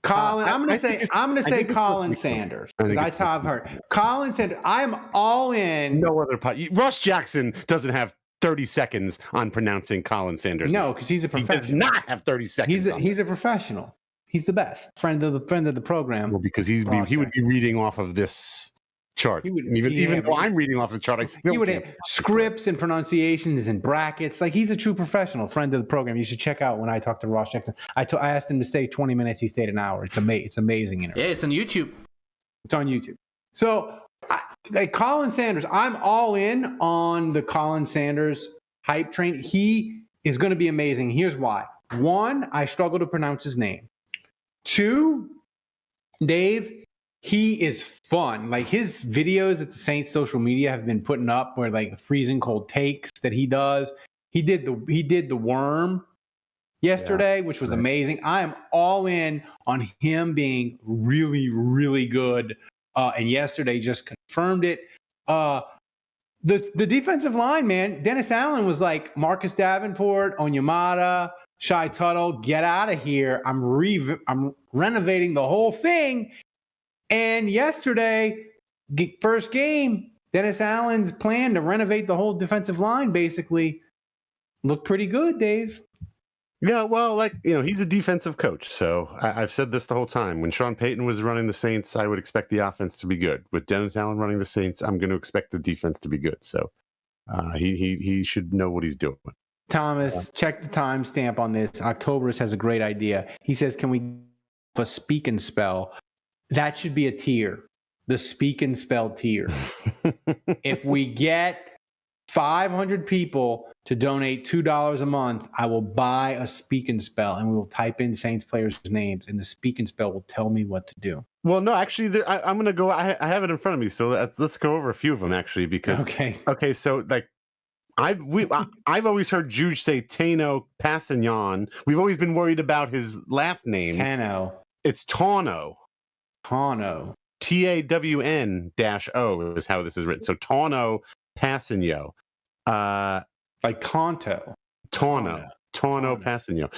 Colin. I'm gonna say Colin Sanders. That's how I've heard. Colin Sanders. I'm all in. No other Ross Jackson doesn't have 30 seconds on pronouncing Colin Sanders. No, because he's a professional. He does not have 30 seconds. He's a professional. He's the best friend of the program. Well, because he would be reading off of this chart. Even though I'm reading off the chart, I still would have scripts and pronunciations and brackets. Like he's a true professional, friend of the program. You should check out when I talked to Ross Jackson. I asked him to stay 20 minutes. He stayed an hour. It's amazing. Yeah, it's on YouTube. It's on YouTube. So like Colin Sanders, I'm all in on the Colin Sanders hype train. He is going to be amazing. Here's why. One, I struggle to pronounce his name. Two, Dave, he is fun. Like his videos that the Saints social media have been putting up where like freezing cold takes that he does. He did the worm yesterday, which was amazing. I am all in on him being really, really good. And yesterday just confirmed it. The defensive line, man, Dennis Allen was like Marcus Davenport, Onyemata, Shai Tuttle, get out of here. I'm renovating the whole thing. And yesterday, first game, Dennis Allen's plan to renovate the whole defensive line basically looked pretty good, Dave. Yeah, well, he's a defensive coach. So I've said this the whole time. When Sean Payton was running the Saints, I would expect the offense to be good. With Dennis Allen running the Saints, I'm going to expect the defense to be good. So he should know what he's doing. Thomas, check the timestamp on this. Octoberus has a great idea. He says, can we have a speak and spell? That should be a tier. The speak and spell tier. If we get 500 people to donate $2 a month, I will buy a speak and spell, and we will type in Saints players' names, and the speak and spell will tell me what to do. Well, no, actually, I'm going to go. I have it in front of me, so let's go over a few of them actually. Because okay, so like I've always heard Juge say Tano Passignon. We've always been worried about his last name. Tano. It's Tawno. Tawno. TAWN-O is how this is written. So Tawno Passignon. Like Tonto. Tawno Passignon.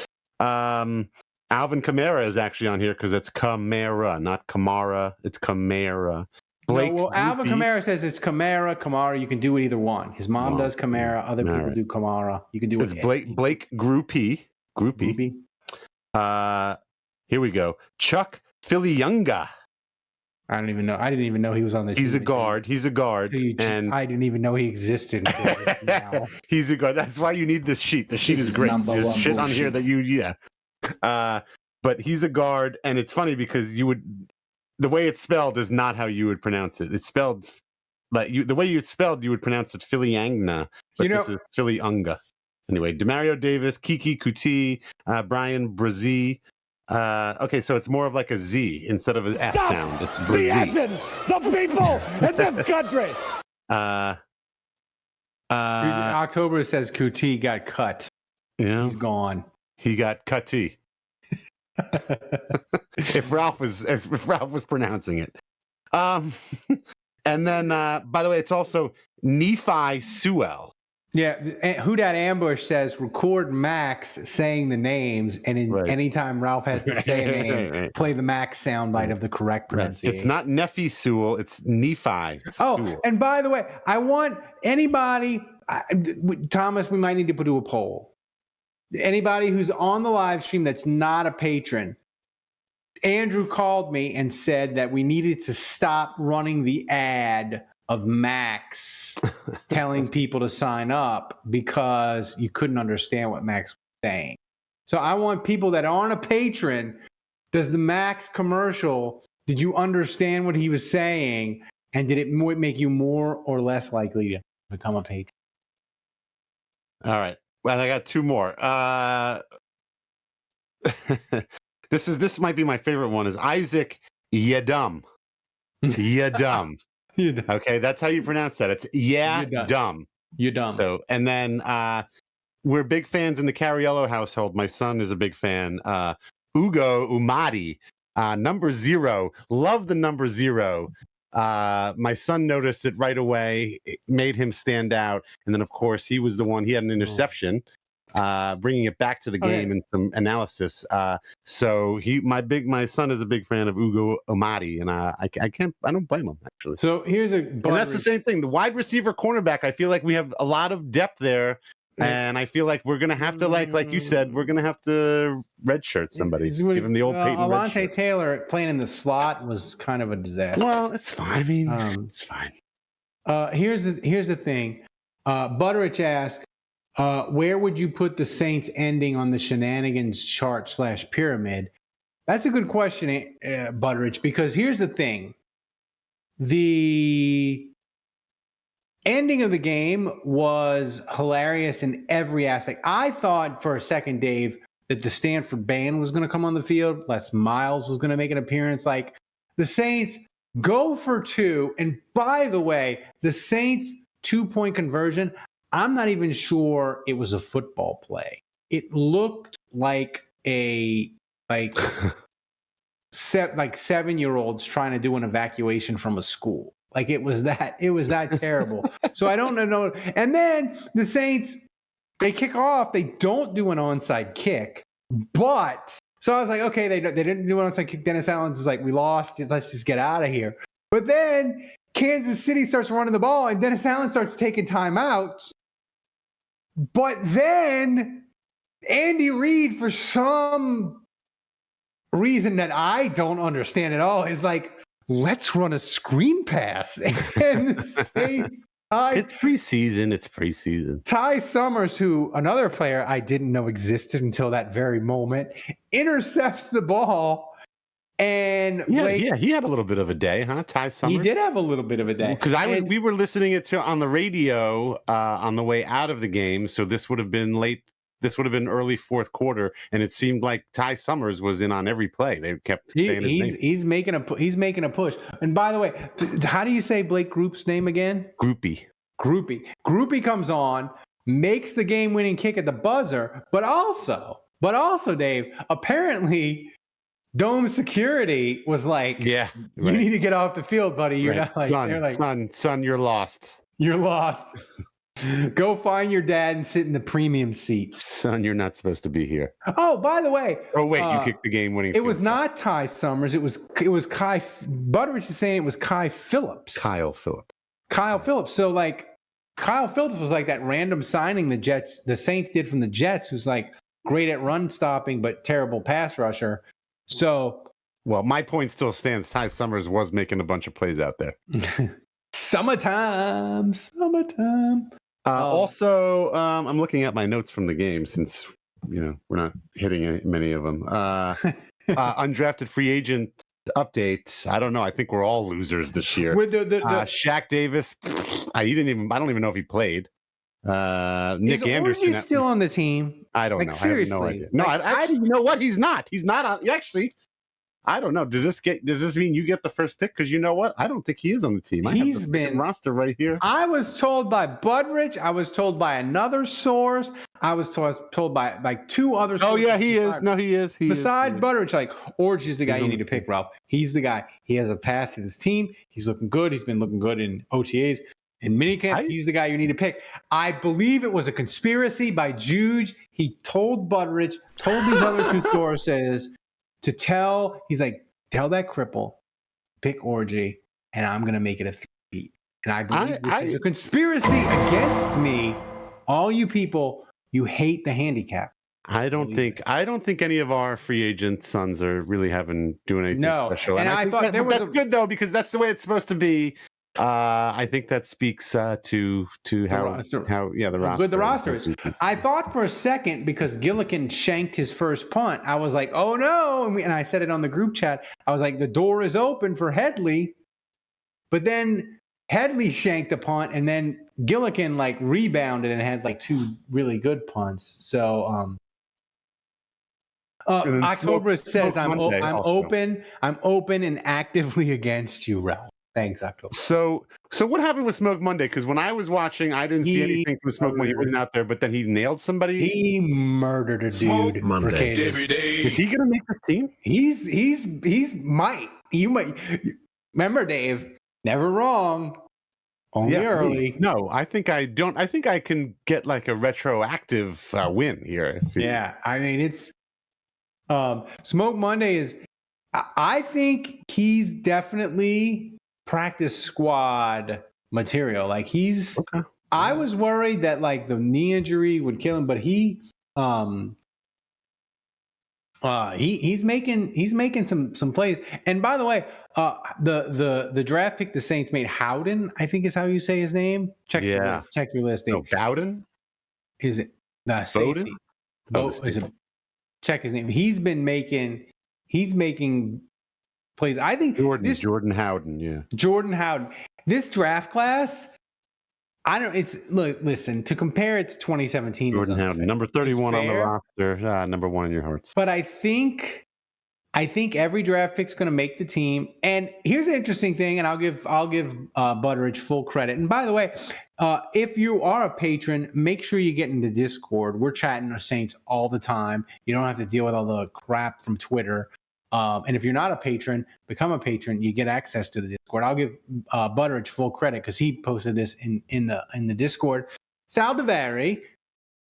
Alvin Kamara is actually on here because it's Kamara, not Kamara. It's Kamara. Blake. No, well, Alvin Kamara says it's Kamara. You can do it either one. His mom does Kamara. Other people do Kamara. You can do it. It's Blake Groupie. Here we go. Chuck Filiunga. I don't even know. I didn't even know he was on this. He's a guard. And I didn't even know he existed. He's a guard. That's why you need this sheet. The sheet is great. There's shit on here that but he's a guard, and it's funny because the way it's spelled is not how you would pronounce it. It's spelled like the way you would pronounce it Filiangna, but this is Filiunga. Anyway, Demario Davis, Kiki Kuti, Brian Brazee. Okay, so it's more of like a Z instead of an S sound. It's Brazee. The people in this country. October says Kuti got cut. Yeah, he's gone. He got cutty. if Ralph was pronouncing it. And then by the way, it's also Nephi Sewell. Yeah, Who Dat Ambush says record Max saying the names, and anytime Ralph has to say a name, play the Max soundbite of the correct pronunciation. It's not Nephi Sewell, it's Nephi Sewell. And by the way, I want anybody, Thomas, we might need to do a poll. Anybody who's on the live stream that's not a patron, Andrew called me and said that we needed to stop running the ad of Max telling people to sign up because you couldn't understand what Max was saying. So I want people that aren't a patron, does the Max commercial, did you understand what he was saying? And did it make you more or less likely to become a patron? All right. Well, I got two more. This might be my favorite one. Is Isaac Yadum. Yadum. Okay, that's how you pronounce that. It's dumb. You're dumb. So, and then we're big fans in the Cariello household. My son is a big fan. Ugo Umadi, number 0. Love the number 0. My son noticed it right away. It made him stand out. And then, of course, he was the one. He had an interception, bringing it back to the game and some analysis. So my son is a big fan of Ugo Umadi, and I don't blame him actually. So here's and that's the same thing. The wide receiver cornerback. I feel like we have a lot of depth there. And I feel like we're gonna have to, like you said, we're gonna have to redshirt somebody. Give him the old Peyton Alontae Taylor playing in the slot was kind of a disaster. Well, it's fine. I mean, it's fine. Here's the thing. Butterich asked, where would you put the Saints ending on the shenanigans chart / pyramid? That's a good question, Butterich, because here's the thing. the ending of the game was hilarious in every aspect. I thought for a second, Dave, that the Stanford band was going to come on the field. Les Miles was going to make an appearance. Like, the Saints go for two. And by the way, the Saints 2-point conversion, I'm not even sure it was a football play. It looked like like 7-year-olds trying to do an evacuation from a school. Like, it was that terrible. So I don't know. And then the Saints, they kick off. They don't do an onside kick, but so I was like, okay, they didn't do an onside kick. Dennis Allen's is like, we lost. Let's just get out of here. But then Kansas City starts running the ball, and Dennis Allen starts taking timeouts. But then Andy Reid, for some reason that I don't understand at all, is like, let's run a screen pass. And the Saints, it's preseason. Ty Summers, who another player I didn't know existed until that very moment, intercepts the ball. And he had a little bit of a day, huh? Ty Summers. He did have a little bit of a day because we were listening it to on the radio on the way out of the game. So this would have been late. This would have been early fourth quarter, and it seemed like Ty Summers was in on every play. They kept saying his name. He's making a push. And by the way, how do you say Blake Group's name again? Groupie comes on, makes the game-winning kick at the buzzer, but also, Dave, apparently Dome security was like, "Yeah, you need to get off the field, buddy. You're not like, son, you're lost. You're lost. Go find your dad and sit in the premium seats. Son, you're not supposed to be here." Oh, by the way. Oh, wait, you kicked the game-winning field. It was not Ty Summers. It was Kai. Butteridge is saying it was Kyle Phillips. So, like, Kyle Phillips was like that random signing the Saints did from the Jets, who's like great at run stopping but terrible pass rusher. So, well, my point still stands. Ty Summers was making a bunch of plays out there. Summertime. Also, I'm looking at my notes from the game since we're not hitting many of them. Undrafted free agent updates. I don't know. I think we're all losers this year. With the Shaq Davis, I don't even know if he played. Nick Anderson is still on the team. I don't know. Seriously. I have no idea. No, you know what? He's not. He's not on. Actually, I don't know. Does this mean you get the first pick? Because you know what? I don't think he is on the team. He's been roster right here. I was told by Butteridge. I was told by another source. I was told by like two other sources. Oh yeah, he is. No, he is. Besides Butteridge, like Orge is the guy you need to pick, Ralph. He's the guy. He has a path to this team. He's looking good. He's been looking good in OTAs. In minicamp, he's the guy you need to pick. I believe it was a conspiracy by Juge. He told Butteridge, told these other two sources to tell that cripple, pick Orgy, and I'm going to make it a 3. And I believe this is a conspiracy against me. All you people, you hate the handicap. I don't think any of our free agent sons are really doing anything special. And I thought that's good though, because that's the way it's supposed to be. I think that speaks to how the roster. Good the roster is. I thought for a second, because Gillikin shanked his first punt, I was like, oh no, and I said it on the group chat. I was like, the door is open for Headley, but then Headley shanked the punt, and then Gillikin like rebounded and had like 2 really good punts. So October says I'm open and actively against you, Ralph. Thanks, October. So what happened with Smoke Monday? Because when I was watching, I didn't see anything from Smoke Monday. He wasn't out there, but then he nailed somebody. He murdered a dude. Monday. Is he going to make the team? He's might. You might remember, Dave. Never wrong. Only early. No, I think I don't. I think I can get like a retroactive win here. I mean, it's Smoke Monday is. I think he's definitely practice squad material. Like he's okay. I was worried that like the knee injury would kill him, but he's making some plays. And by the way, the draft pick the Saints made, Howden, I think is how you say his name. Check your list. No, Bowden? Is it safety? Is it? Check his name. He's making plays. I think Jordan Howden, yeah. Jordan Howden. This draft class, listen, to compare it to 2017. Jordan Howden, number 31 on the roster, number 1 in your hearts. But I think every draft pick's going to make the team. And here's an interesting thing, and I'll give Butteridge full credit. And by the way, if you are a patron, make sure you get into Discord. We're chatting with Saints all the time. You don't have to deal with all the crap from Twitter. And if you're not a patron, become a patron. You get access to the Discord. I'll give Butteridge full credit because he posted this in the Discord. Saldivari,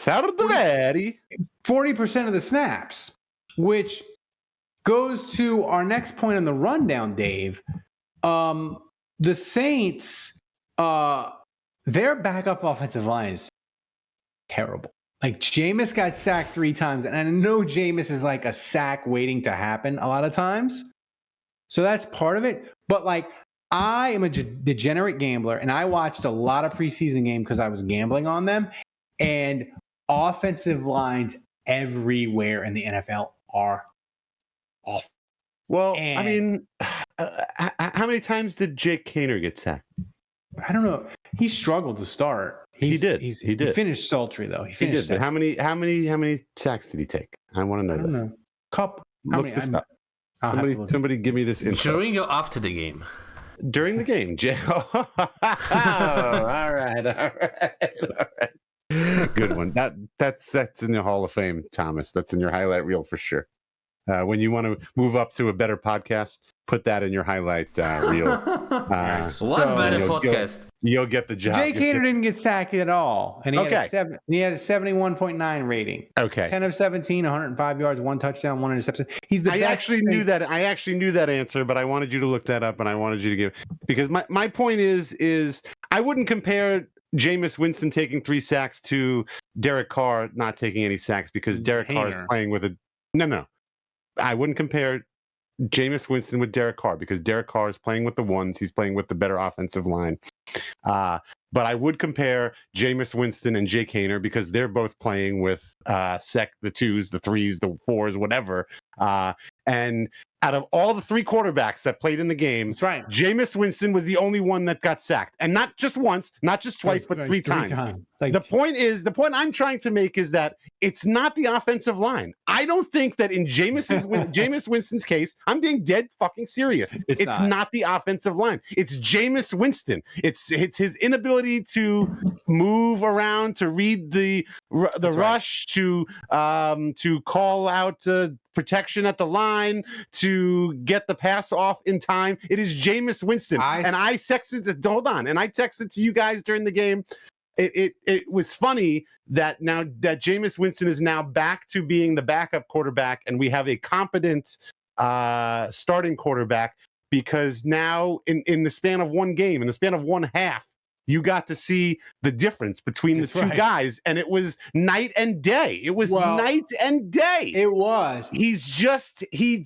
40% of the snaps, which goes to our next point on the rundown, Dave. The Saints, their backup offensive line is terrible. Like, Jameis got sacked 3 times, and I know Jameis is like a sack waiting to happen a lot of times. So that's part of it. But, like, I am a degenerate gambler, and I watched a lot of preseason games because I was gambling on them. And offensive lines everywhere in the NFL are awful. Well, I mean, how many times did Jake Kendre get sacked? I don't know. He struggled to start. He did. He finished sultry though. He did. But how many sacks did he take? I want to know this. Couple. Look this up. Somebody give me this info. During or after the game? During the game. All right. Good one. That's in the Hall of Fame, Thomas. That's in your highlight reel for sure. When you want to move up to a better podcast, put that in your highlight reel. What better podcast? You'll get the job. Jake Hader didn't get sacked at all, and he had a 71.9 rating. Okay, 10 of 17, 105 yards, 1 touchdown, 1 interception. He's the best. I actually knew that answer, but I wanted you to look that up, and I wanted you to give, because my point is I wouldn't compare Jameis Winston taking 3 sacks to Derek Carr not taking any sacks, because Derek Carr is playing with a no. I wouldn't compare Jameis Winston with Derek Carr, because Derek Carr is playing with the ones. He's playing with the better offensive line. But I would compare Jameis Winston and Jake Haener, because they're both playing with the 2s, the 3s, the 4s, whatever. And out of all the 3 quarterbacks that played in the game, that's right, Jameis Winston was the only one that got sacked. And not just once, not just twice, but 3 times. The point I'm trying to make is that it's not the offensive line. I don't think that in Jameis Winston's case, I'm being dead fucking serious. It's not the offensive line. It's Jameis Winston. It's his inability to move around, to read the rush, to call out protection at the line, to get the pass off in time. It is Jameis Winston. I texted to you guys during the game. It was funny that now that Jameis Winston is now back to being the backup quarterback, and we have a competent starting quarterback, because now in the span of one game, in the span of one half, you got to see the difference between the two guys, and it was night and day. It was night and day. It was. He's just he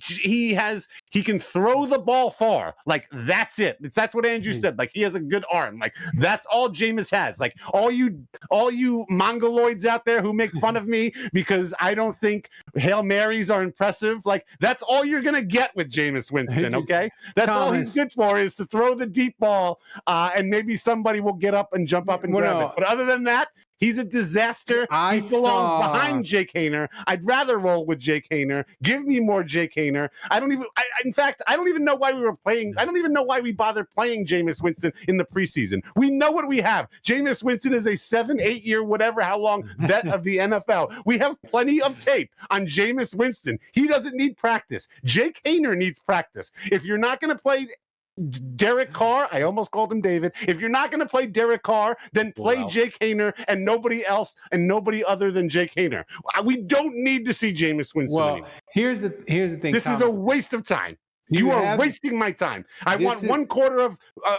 can throw the ball far. Like, that's it. That's what Andrew said. Like, he has a good arm. Like, that's all Jameis has. Like, all you mongoloids out there who make fun of me because I don't think Hail Marys are impressive. Like, that's all you're gonna get with Jameis Winston. Okay, that's all he's good for, is to throw the deep ball, and maybe somebody will get up and jump up and grab it. But other than that, he's a disaster. He belongs behind Jake Haener. I'd rather roll with Jake Haener. Give me more Jake Haener. In fact, I don't even know why we were playing. I don't even know why we bothered playing Jameis Winston in the preseason. We know what we have. Jameis Winston is a 7-8 year, whatever, how long, vet of the NFL. We have plenty of tape on Jameis Winston. He doesn't need practice. Jake Haener needs practice. If you're not going to play Derek Carr, I almost called him David. If you're not going to play Derek Carr, then play Jake Haener and nobody else, and nobody other than Jake Haener. We don't need to see Jameis Winston anymore. Here's the thing. This is a waste of time. You are wasting my time. I want 1 quarter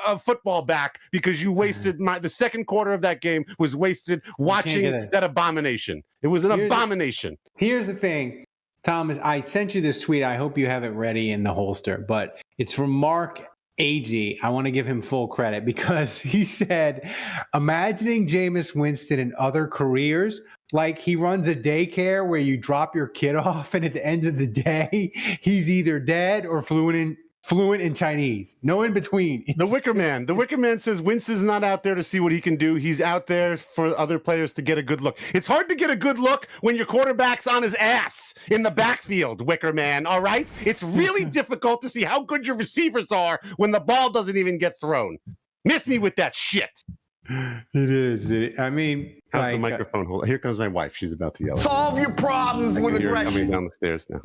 of football back, because you wasted the second quarter of that game was wasted watching that abomination. It was an abomination. Here's the thing, Thomas. I sent you this tweet. I hope you have it ready in the holster, but it's from Mark AG. I want to give him full credit, because he said, imagining Jameis Winston in other careers, like he runs a daycare where you drop your kid off, and at the end of the day, he's either dead or flew in fluent in Chinese. No in between. The Wicker Man. The Wicker Man says Winston's not out there to see what he can do. He's out there for other players to get a good look. It's hard to get a good look when your quarterback's on his ass in the backfield, Wicker Man, all right? It's really difficult to see how good your receivers are when the ball doesn't even get thrown. Miss me with that shit. It is. I mean, how's like, the microphone hold? Here comes my wife. She's about to yell. Solve your problems with You're coming aggression. down the stairs now.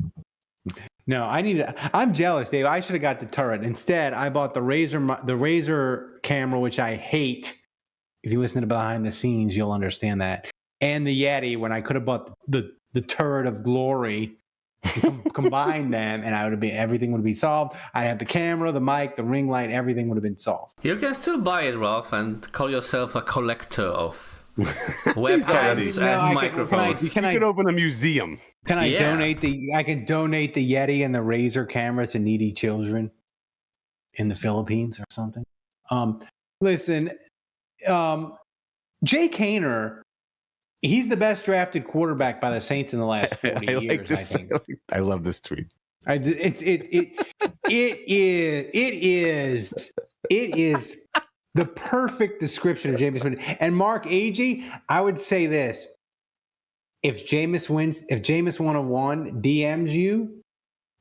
No, I'm jealous, Dave. I should have got the turret. Instead, I bought the Razer camera, which I hate. If you listen to behind the scenes, you'll understand that. And the Yeti, when I could have bought the turret of glory, combine them, and everything would be solved. I'd have the camera, the mic, the ring light, everything would have been solved. You can still buy it, Ralph, and call yourself a collector of webcams and microphones. You can open a museum. Can I donate I can donate the Yeti and the Razer camera to needy children in the Philippines or something. Listen, Jay Kendre, he's the best drafted quarterback by the Saints in the last 40 years, I think. I love this tweet. It is the perfect description of Jameis Winston. And Mark Agee, I would say this. If Jameis 101 DMs you,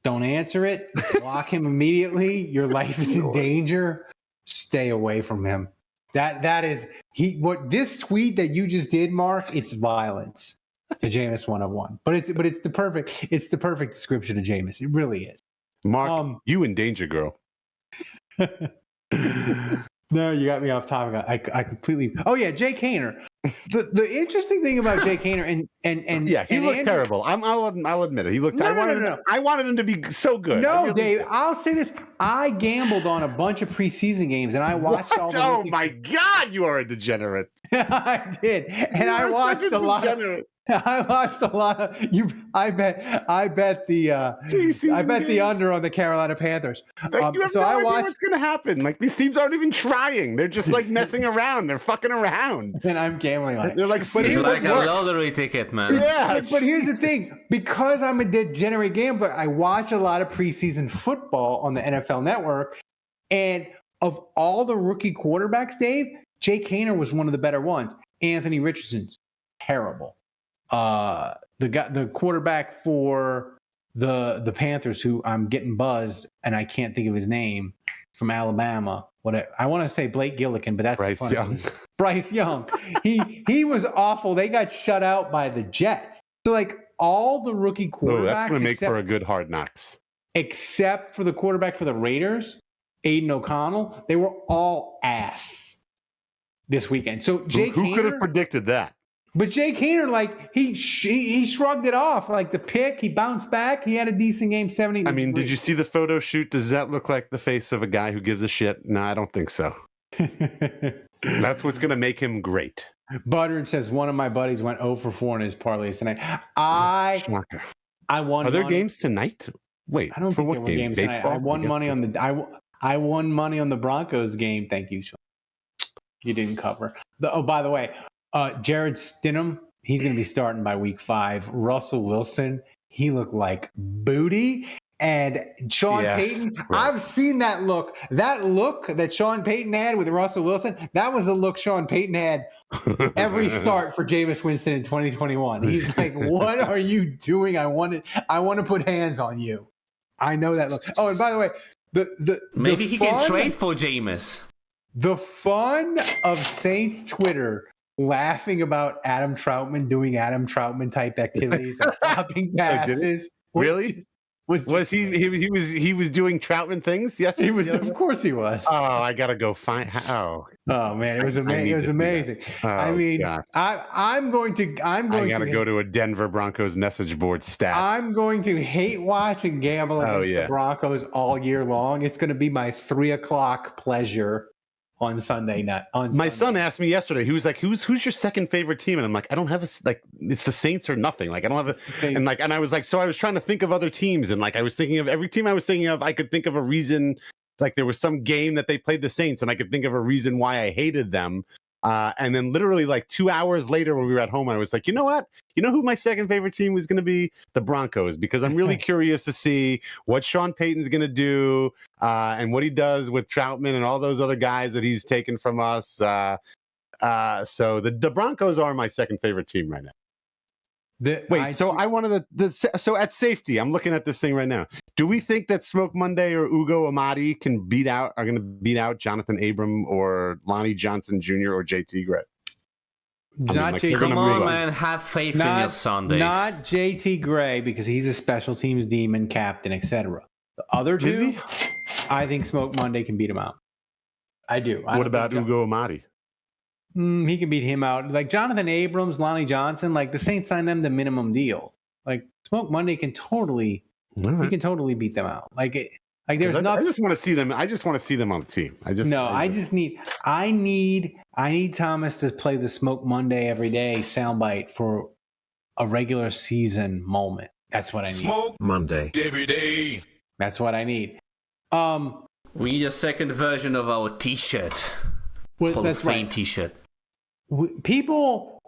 don't answer it. Block him immediately. Your life is in danger. Stay away from him. That is what this tweet that you just did, Mark, it's violence to Jameis 101. But it's the perfect description of Jameis. It really is. Mark, you in danger, girl. No, you got me off topic. I completely. Oh yeah, Jay Kendre. The interesting thing about Jay Kendre and yeah, he looked terrible. I'll admit it. He looked. No. I wanted him to be so good. No, really Dave. Did. I'll say this. I gambled on a bunch of preseason games, and I watched all the. Oh my God, you are a degenerate. I did, and I watched a lot. I watched a lot of you. I bet the under on the Carolina Panthers. Like, you have no idea what's going to happen. Like, these teams aren't even trying. They're just like messing around. They're fucking around. And I'm gambling on it. They're like, it's like a lottery ticket, man. Yeah. But here's the thing: because I'm a degenerate gambler, I watch a lot of preseason football on the NFL Network, and of all the rookie quarterbacks, Dave, Jay Kendre was one of the better ones. Anthony Richardson's terrible. The quarterback for the Panthers, who I'm getting buzzed and I can't think of his name, from Alabama. I want to say Blake Gillikin, but that's Bryce Young. Bryce Young. He was awful. They got shut out by the Jets. So like all the rookie quarterbacks. That's going to make for a good Hard Knocks. Except for the quarterback for the Raiders, Aiden O'Connell, they were all ass this weekend. So Jay who could have predicted that? But Jay Kendre, like, he shrugged it off. Like, the pick, he bounced back. He had a decent game, 70. I mean, did you see the photo shoot? Does that look like the face of a guy who gives a shit? No, I don't think so. That's what's going to make him great. Buttard says, one of my buddies went 0 for 4 in his parlays tonight. I won. Are there games tonight? Wait, I don't for think what there were games Baseball? tonight. I won money on the Broncos game. Thank you, Sean. You didn't cover. By the way, Jared Stidham, he's going to be starting by week 5. Russell Wilson, he looked like booty. And Sean Payton, right. I've seen that look. That look that Sean Payton had with Russell Wilson, that was the look Sean Payton had every start for Jameis Winston in 2021. He's like, what are you doing? I want to put hands on you. I know that look. Oh, and by the way, maybe he can trade for Jameis. The fun of Saints Twitter laughing about Adam Troutman doing Adam Troutman type activities, like flopping passes. Really? Was he was doing Troutman things? Yes, he was. Of course, he was. Oh, I gotta go find. Oh man, it was amazing. It was amazing. Oh, I mean, God. I gotta go to a Denver Broncos message board stat. I'm going to hate watch and gamble against the Broncos all year long. It's going to be my 3:00 pleasure on Sunday night. My son asked me yesterday. He was like, "Who's your second favorite team?" And I'm like, "I don't have it's the Saints or nothing. Like, I don't have a." And I was like, so I was trying to think of other teams, and I was thinking of every team I was thinking of. I could think of a reason. Like there was some game that they played the Saints, and I could think of a reason why I hated them. And then literally like 2 hours later when we were at home, I was like, you know what? You know who my second favorite team was going to be? The Broncos, because I'm really curious to see what Sean Payton's going to do and what he does with Troutman and all those other guys that he's taken from us. So the Broncos are my second favorite team right now. So at safety, I'm looking at this thing right now. Do we think that Smoke Monday or Ugo Amadi are going to beat out Jonathan Abram or Lonnie Johnson Jr. or JT Gray? Come on, man. Have faith in your son, Dave. Not JT Gray, because he's a special teams demon, captain, etc. The other two, I think Smoke Monday can beat him out. I do. What about Ugo Amadi? He can beat him out. Like Jonathan Abrams, Lonnie Johnson, like the Saints signed them to minimum deals. Like Smoke Monday can totally, he can totally beat them out. Like there's nothing. I just want to see them. I just want to see them on the team. I need Thomas to play the Smoke Monday every day soundbite for a regular season moment. That's what I need. Smoke Monday every day. That's what I need. We need a second version of our T-shirt. That's right. T-shirt. People,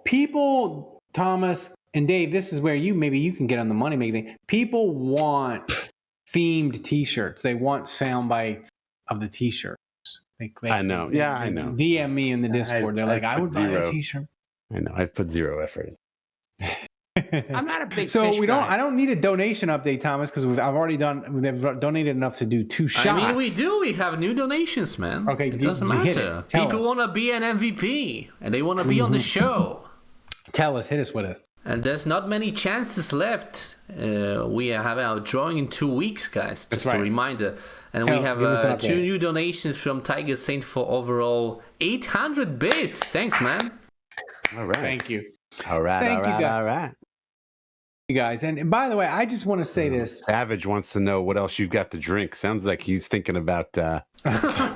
Thomas and Dave, this is where maybe you can get on the money making. People want themed T-shirts. They want sound bites of the T-shirts. I know. Yeah, I know. DM me in the Discord. They're like, I would buy a T-shirt. I know. I've put zero effort. I'm not a big so fish we don't. guy. I don't need a donation update, Thomas, because we've donated enough to do 2 shots. I mean, we do. We have new donations, man. Okay, it doesn't matter. People want to be an MVP and they want to be on the show. Tell us, hit us with it. And there's not many chances left. We have our drawing in 2 weeks, guys. Just a reminder. And we have 2 new donations from Tiger Saint for overall 800 bits. Thanks, man. All right. Thank you. All right. You guys, and by the way, I just want to say this. Savage wants to know what else you've got to drink. Sounds like he's thinking about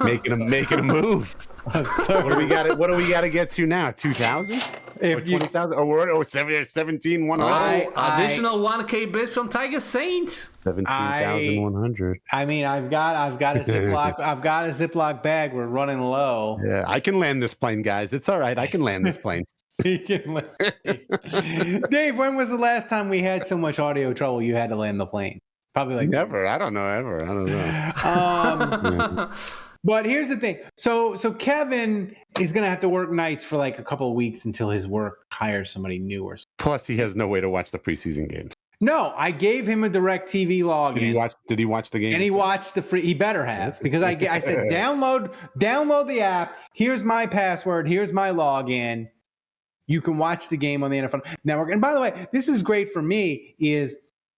making a move. What do we got to get to now? 2,000? Or 20,000? Or 17,100? Additional 1K bits from Tiger Saint. 17,100. I mean, I've got a Ziploc. I've got a Ziploc bag. We're running low. Yeah, I can land this plane, guys. It's all right. I can land this plane. Dave, when was the last time we had so much audio trouble you had to land the plane? Probably like never. I don't know. Ever. I don't know. But here's the thing. So Kevin is gonna have to work nights for like a couple of weeks until his work hires somebody new or something. Plus, he has no way to watch the preseason games. No, I gave him a DirecTV login. Did he watch the game? And he watched the free. He better have, because I said download the app. Here's my password. Here's my login. You can watch the game on the NFL Network. And by the way, this is great for me. Is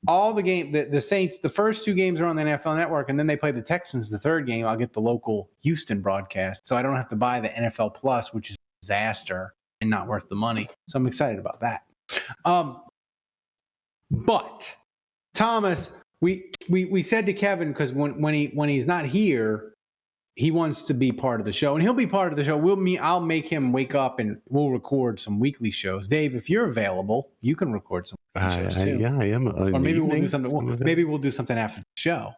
all the game the Saints, the first 2 games are on the NFL Network, and then they play the Texans the third game. I'll get the local Houston broadcast, so I don't have to buy the NFL Plus, which is a disaster and not worth the money. So I'm excited about that. But Thomas, we said to Kevin, because when he's not here, he wants to be part of the show, and he'll be part of the show. I'll make him wake up, and we'll record some weekly shows. Dave, if you're available, you can record some shows too. Yeah, I am. Or maybe we'll do something. Maybe we'll do something after the show.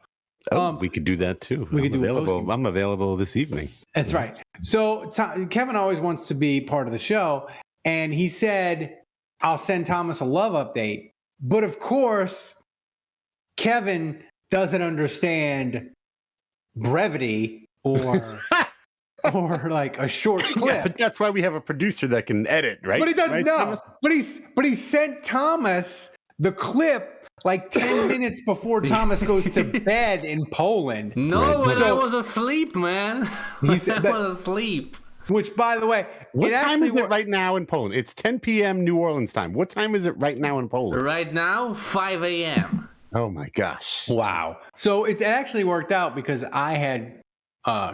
We could do that too. I'm available this evening. That's right. So Kevin always wants to be part of the show, and he said, "I'll send Thomas a love update." But of course, Kevin doesn't understand brevity. Or like a short clip. Yeah, but that's why we have a producer that can edit, right? But he doesn't know. Thomas? But he sent Thomas the clip like 10 minutes before Thomas goes to bed in Poland. No, I was asleep, man. He said I was asleep. Which, by the way, what time is it right now in Poland? It's 10 p.m. New Orleans time. What time is it right now in Poland? Right now, 5 a.m. Oh my gosh! Wow. So it actually worked out, because I had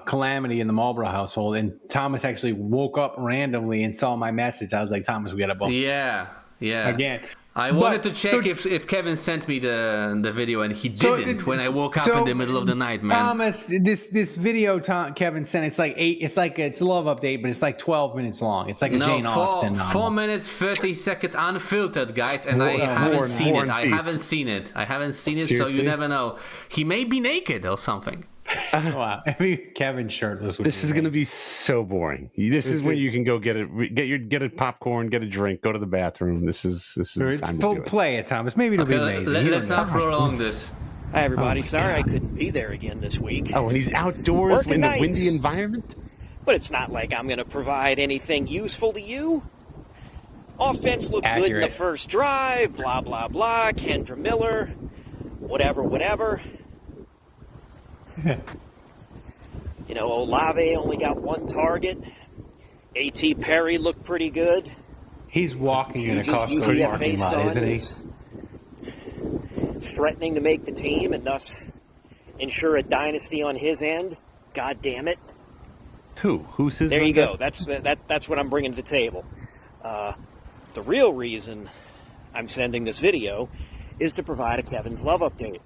calamity in the Marlboro household, and Thomas actually woke up randomly and saw my message. I was like, Thomas, we got a bump. Yeah. Again, I wanted to check if Kevin sent me the video, and he didn't when I woke up in the middle of the night, man. Thomas, this video Kevin sent, it's a love update, but it's like 12 minutes long. It's like a Jane Austen novel. 4 minutes 30 seconds unfiltered, guys, and I haven't seen it. I haven't seen it, so you never know. He may be naked or something. Wow. I mean, Kevin shirtless. This is going to be so boring. This is when you can go get a popcorn, get a drink, go to the bathroom. This is the time to do it. Play it, Thomas. Maybe it'll be amazing. Let's not prolong this. Hi, everybody. Oh, Sorry God. I couldn't be there again this week. Oh, and he's outdoors Working in the nights. windy environment? But it's not like I'm going to provide anything useful to you. Offense looked good in the Accurate. first drive, blah, blah, blah. Kendre Miller, whatever. Olave only got one target. A.T. Perry looked pretty good. He's walking in a Juju's Costco UDFA parking lot, Son isn't he? is threatening to make the team and thus ensure a dynasty on his end. God damn it. Who's his? There you rundown? go. That's what I'm bringing to the table. The real reason I'm sending this video is to provide a Kevin's Love update.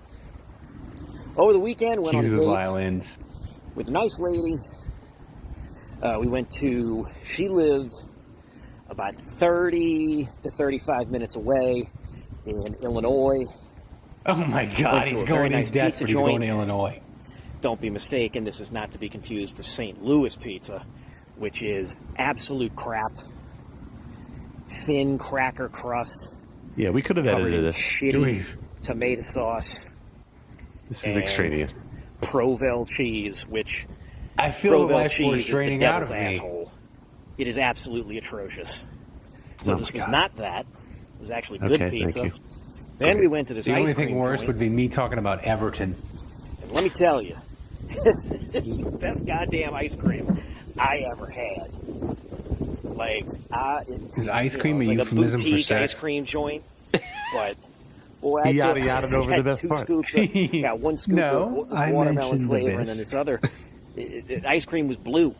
Over the weekend, went on Cue a the date violins. with a nice lady. She lived about 30 to 35 minutes away in Illinois. Oh my God, to he's a very going. nice He's desperate. pizza He's going joint. to Illinois. Don't be mistaken, this is not to be confused with St. Louis pizza, which is absolute crap. Thin cracker crust, Yeah, we could have covered edited in this. shitty tomato sauce, This is and extraneous. Provel cheese, which I feel the Provel life force cheese is the draining out devil's of me. asshole. It is absolutely atrocious. So Oh this my was God. not that. It was actually good Okay, pizza. thank you. Then we went to this The ice only cream thing worse joint, would be me talking about Everton. and let me tell you, this is the best goddamn ice cream I ever had. Is ice cream it's a like euphemism a for boutique sex? ice cream joint, but boy, I He took- yada-yada'd over I the had best two part. scoops. Got one scoop No, of this I watermelon mentioned the flavor, and then best. this other. Ice cream was blue.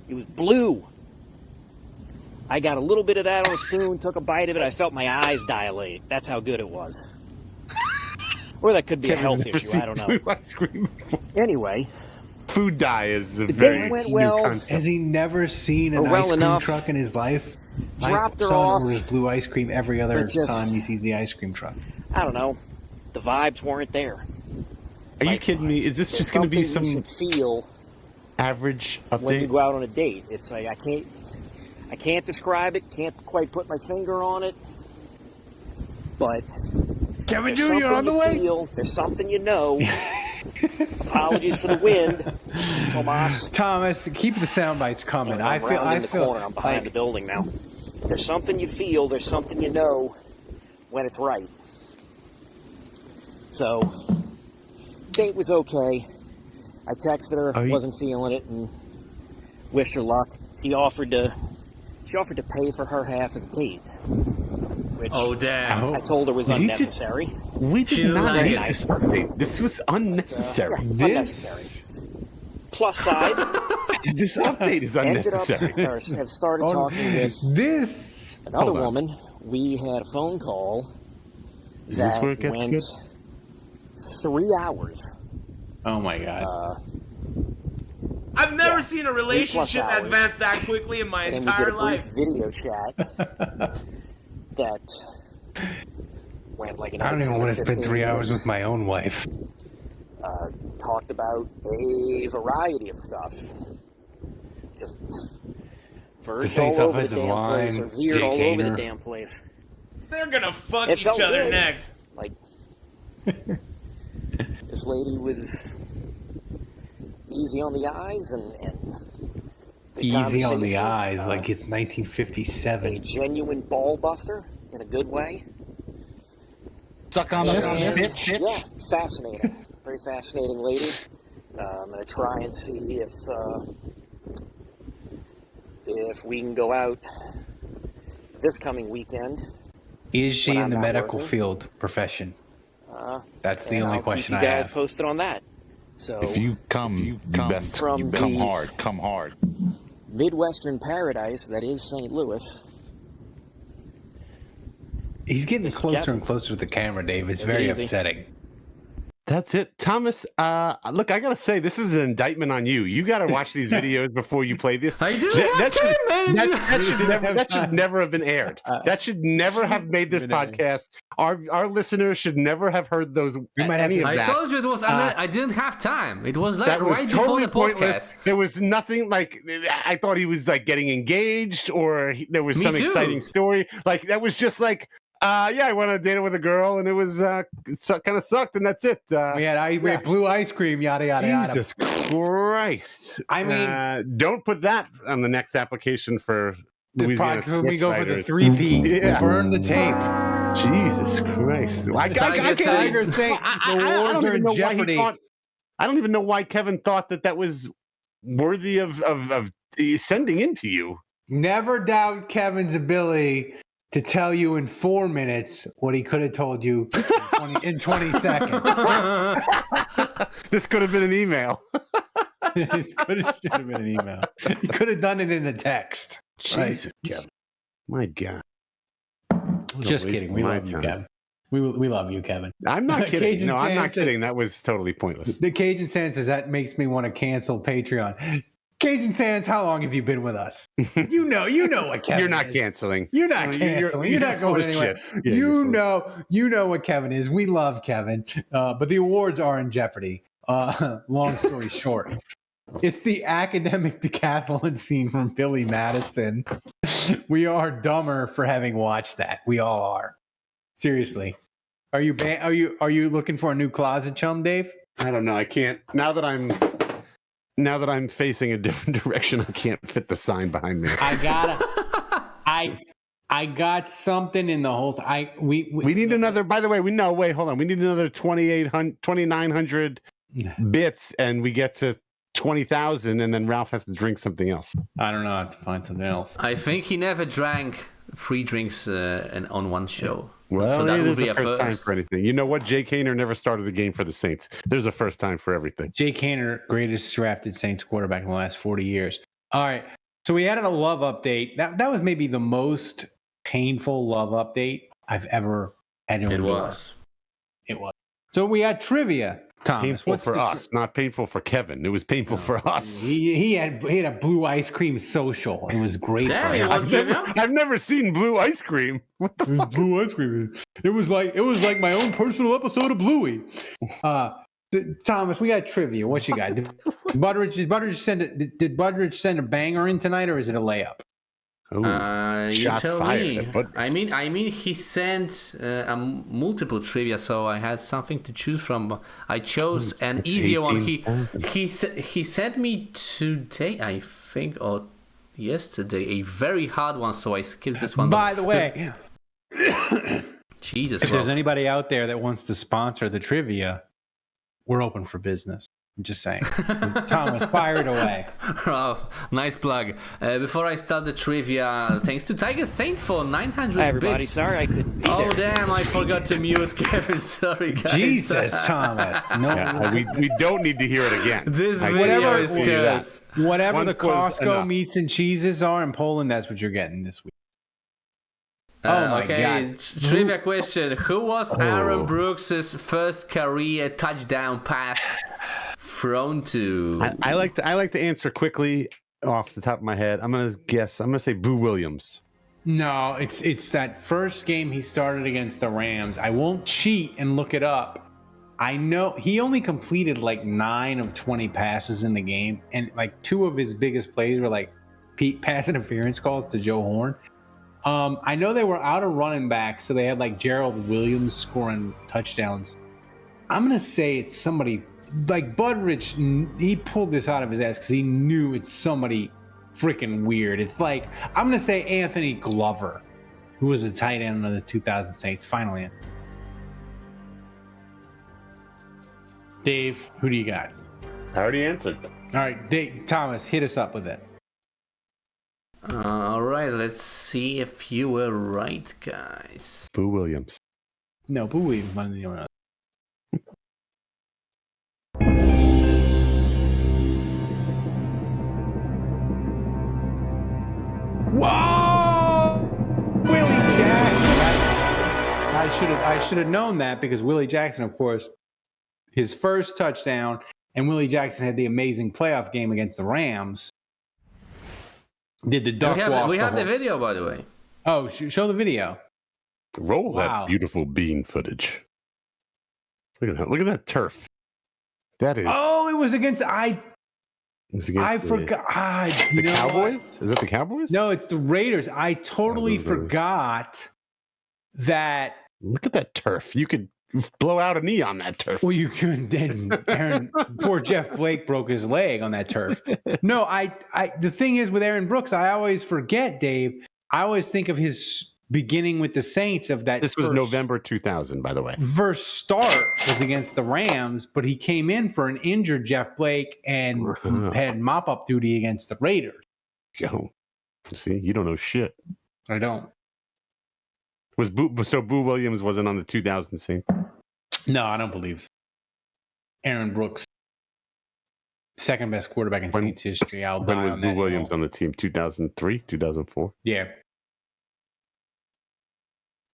It was blue. I got a little bit of that on a spoon, took a bite of it. I felt my eyes dilate. That's how good it was. Or that could be a Kevin's health never issue. seen I don't know. blue ice cream before. Anyway, Food dye is a The very date went new well. concept. Has he never seen an Or well ice cream enough. truck in his life? Dropped her Someone off. orders blue ice cream every other But just- time he sees the ice cream truck. I don't know. The vibes weren't there. Are you kidding me? Is this There's just going to be something you some should feel average when you update? go out on a date. It's like I can't describe it. Can't quite put my finger on it. But Kevin there's Jr. something on the you way. feel. There's something you know. Apologies for the wind, Tomas. Thomas, keep the sound bites coming. I'm rounding the corner. I'm behind like the building now. There's something you feel. There's something you know when it's right. So, date was okay. I texted her, wasn't feeling it, and wished her luck. She offered to pay for her half of the date, which Oh, damn. I told her was Did you unnecessary. We She did not like need it. this update. This was unnecessary. Unnecessary. Plus side, This update is ended up unnecessary. or have started talking with This. another Hold on. woman. We had a phone call Is this that where it gets went good? 3 hours. Oh my God. I've never Yeah, seen a 3+ relationship hours. advance that quickly in my And then we did entire a life. brief video chat that went like an I don't even want to spend 15 3 hours minutes. with my own wife. Talked about a variety of stuff. Just verged Saints all over the offensive damn line, place, or veered Jake all over the Haener. damn place. They're gonna fuck It each felt other good. next. Like, this lady was easy on the eyes and the Easy on the conversation, eyes, like it's a 1957. genuine ball buster in a good way. Suck on this, And, bitch. yeah, fascinating. Very fascinating lady. I'm going to try and see if we can go out this coming weekend. Is she when in I'm the not medical working. field profession? That's the And only I'll question keep I you guys have. posted on that. So, If you come, you best from come the- hard. Come hard. Midwestern paradise that is St. Louis. He's getting This is closer Kevin. and closer to the camera, Dave. It's Take it very easy. upsetting. That's it, Thomas. Look, I gotta say, this is an indictment on you. You gotta watch these videos before you play this. I do That should never have been aired. That should never have made this podcast. Our listeners should never have heard those. Any of I that. told you it was. I didn't have time. It was like That was right totally before the pointless. podcast. There was nothing like I thought he was like getting engaged or there was Me some too. exciting story. Like that was just like. Yeah, I went on a date with a girl, and it was kind of sucked, and that's it. We had blue ice cream, yada yada yada. Jesus Christ! I mean, don't put that on the next application for Louisiana when we go for the sports 3P. Yeah. Burn the tape. Jesus Christ! I don't even know jeopardy. why I don't even know why Kevin thought that was worthy of sending into you. Never doubt Kevin's ability to tell you in 4 minutes what he could have told you in 20 seconds. This could have been an email. This should have been an email. You could have done it in a text. Jesus, Kevin. My God. Just kidding. We love you, Kevin. We love you, Kevin. I'm not kidding. Cajun No, I'm not Sand kidding. That was totally pointless. The Cajun Sand says that makes me want to cancel Patreon. Cajun Sands, how long have you been with us? You know what Kevin You're not is. canceling. You're not canceling. You're not full going of anywhere. shit. Yeah, you know what Kevin is. We love Kevin, but the awards are in jeopardy. Long story short, it's the academic decathlon scene from Billy Madison. We are dumber for having watched that. We all are. Seriously, are you looking for a new closet chum, Dave? I don't know. I can't. Now that I'm facing a different direction, I can't fit the sign behind me. I got something in the holes. We need another. By the way, hold on. We need another 2,900 bits, and we get to 20,000, and then Ralph has to drink something else. I don't know. I have to find something else. I think he never drank 3 drinks on one show. Well, so that it will is be a first time for anything. You know what? Jake Haener never started a game for the Saints. There's a first time for everything. Jake Haener, greatest drafted Saints quarterback in the last 40 years. All right. So we added a love update. That was maybe the most painful love update I've ever had to endure. It was. So we had trivia, Thomas. Painful for us, not painful for Kevin. It was painful for us. He had a blue ice cream social. It was great for him. I've never seen blue ice cream. What the fuck? Blue ice cream. It was like my own personal episode of Bluey. Thomas, we got trivia. What you got? Did Butteridge send a banger in tonight, or is it a layup? You tell me. I mean, he sent multiple trivia, so I had something to choose from. I chose an easier one. He sent me today, I think, or yesterday, a very hard one, so I skipped this one. By the way, Jesus, if there's anybody out there that wants to sponsor the trivia, we're open for business. I'm just saying. Thomas, fire it away. Oh, nice plug. Before I start the trivia, thanks to Tiger Saint for 900 Hi, everybody. bits. Sorry I couldn't be there. Oh, damn, I forgot to mute Kevin. Sorry, guys. Jesus, Thomas. No, we don't need to hear it again. This video is cursed. Whatever the Costco meats and cheeses are in Poland, that's what you're getting this week. Oh my God. Trivia question. Who was Aaron Brooks' first career touchdown pass thrown to? I like to answer quickly off the top of my head. I'm gonna say Boo Williams. No, it's that first game he started against the Rams. I won't cheat and look it up. I know he only completed like 9 of 20 passes in the game, and like 2 of his biggest plays were like pass interference calls to Joe Horn. I know they were out of running back, so they had like Gerald Williams scoring touchdowns. I'm gonna say it's somebody like Budrich. He pulled this out of his ass because he knew it's somebody freaking weird. It's like I'm gonna say Anthony Glover, who was a tight end of the 2000 Saints. Finally, Dave, who do you got? I already answered. All right, Dave, Thomas, hit us up with it. All right, let's see if you were right, guys. Boo Williams. No, Boo Williams. One of the other. Whoa! Willie Jackson. I should have known that because Willie Jackson, of course, his first touchdown, and Willie Jackson had the amazing playoff game against the Rams. Did the duck walk? We have the video, by the way. Oh, show the video. Roll that beautiful bean footage. Look at that! Look at that turf. That is. Oh, it was against I forgot. The Cowboys? What? Is that the Cowboys? No, it's the Raiders. I totally forgot that. Look at that turf. You could blow out a knee on that turf. Well, you couldn't. Then Aaron, poor Jeff Blake broke his leg on that turf. No, the thing is with Aaron Brooks, I always forget, Dave. I always think of his beginning with the Saints of that. This was November 2000, by the way. First start was against the Rams, but he came in for an injured Jeff Blake and had mop-up duty against the Raiders. Yo, see, you don't know shit. I don't. Boo Williams wasn't on the 2000 Saints? No, I don't believe so. Aaron Brooks, second best quarterback in Saints history. When was Boo Williams on the team? 2003, 2004? Yeah.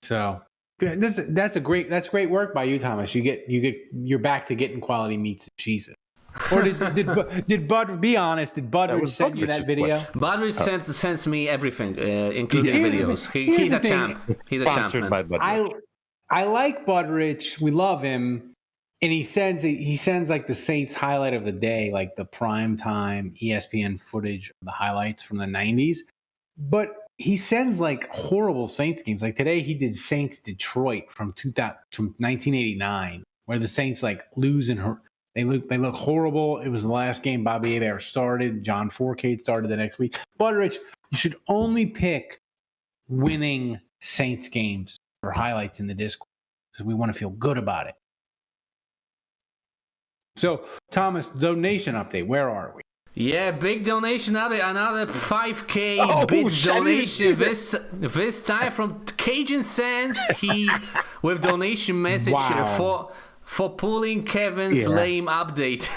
So that's great work by you, Thomas. You're back to getting quality meats and cheeses. Or did Bud? Be honest. Did Budridge send you that video? Budridge sends me everything, including videos. He's a champ. He's a champ. By Budridge. I like Budridge. We love him, and he sends like the Saints highlight of the day, like the prime time ESPN footage of the highlights from the 90s. But he sends like horrible Saints games. Like today, he did Saints Detroit from 1989, where the Saints like lose and they look horrible. It was the last game Bobby Hebert started. John Fourcade started the next week. Budridge, you should only pick winning Saints games for highlights in the Discord because we want to feel good about it. So, Thomas, donation update. Where are we? Yeah, big donation update. Another 5K bits donation. This time from Cajun Sands. He with donation message for pulling Kevin's lame update.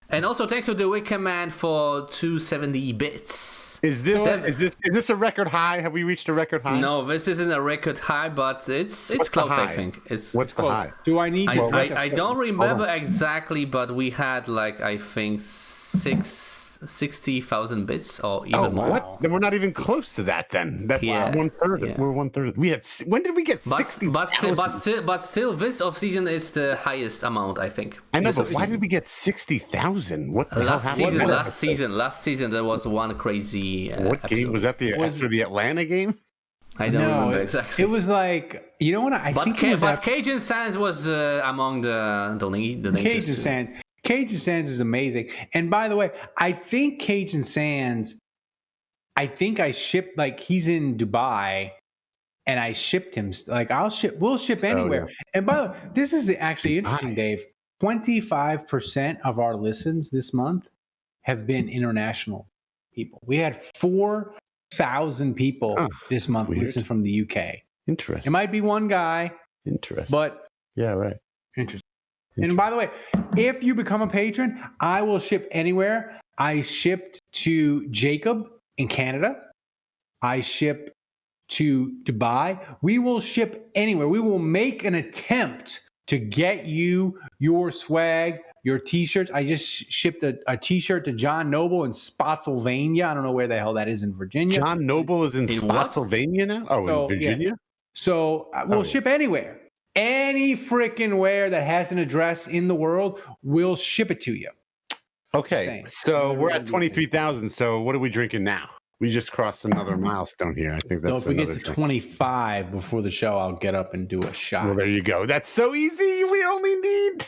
And also thanks to the Wicker Man for 270 bits. Is this a record high? Have we reached a record high? No, this isn't a record high, but it's close. I think What's the high? Do I need to? I don't remember exactly, but we had like I think 60,000 bits or even more. What? Then we're not even close to that. Then that's 1/3. Yeah. We're 1/3. We had. When did we get 60? But still, this off season is the highest amount. I think. I know, but why did we get 60,000? What the last season? Last season there was one crazy. What game was that? After the Atlanta game? I don't remember exactly. It was like But Cajun Sands was among the donations. Cajun Sands is amazing. And by the way, I think Cajun Sands, I shipped, like he's in Dubai and I shipped him. Like we'll ship anywhere. And by the way, this is actually interesting, Dave. 25% of our listens this month have been international people. We had 4,000 people this month listen from the UK. Interesting. It might be one guy. Interesting. But yeah, right. Interesting. And by the way, if you become a patron, I will ship anywhere. I shipped to Jacob in Canada. I ship to Dubai. We will ship anywhere. We will make an attempt to get you your swag, your T-shirts. I just shipped a T-shirt to John Noble in Spotsylvania. I don't know where the hell that is in Virginia. John Noble is in Spotsylvania now? Oh, in Virginia? Yeah. So we'll ship anywhere. Any freaking where that has an address in the world, we'll ship it to you. Okay, so we're at 23,000. So what are we drinking now? We just crossed another milestone here. I think that's. So if we get to 25 before the show, I'll get up and do a shot. Well, there you go. That's so easy. We only need.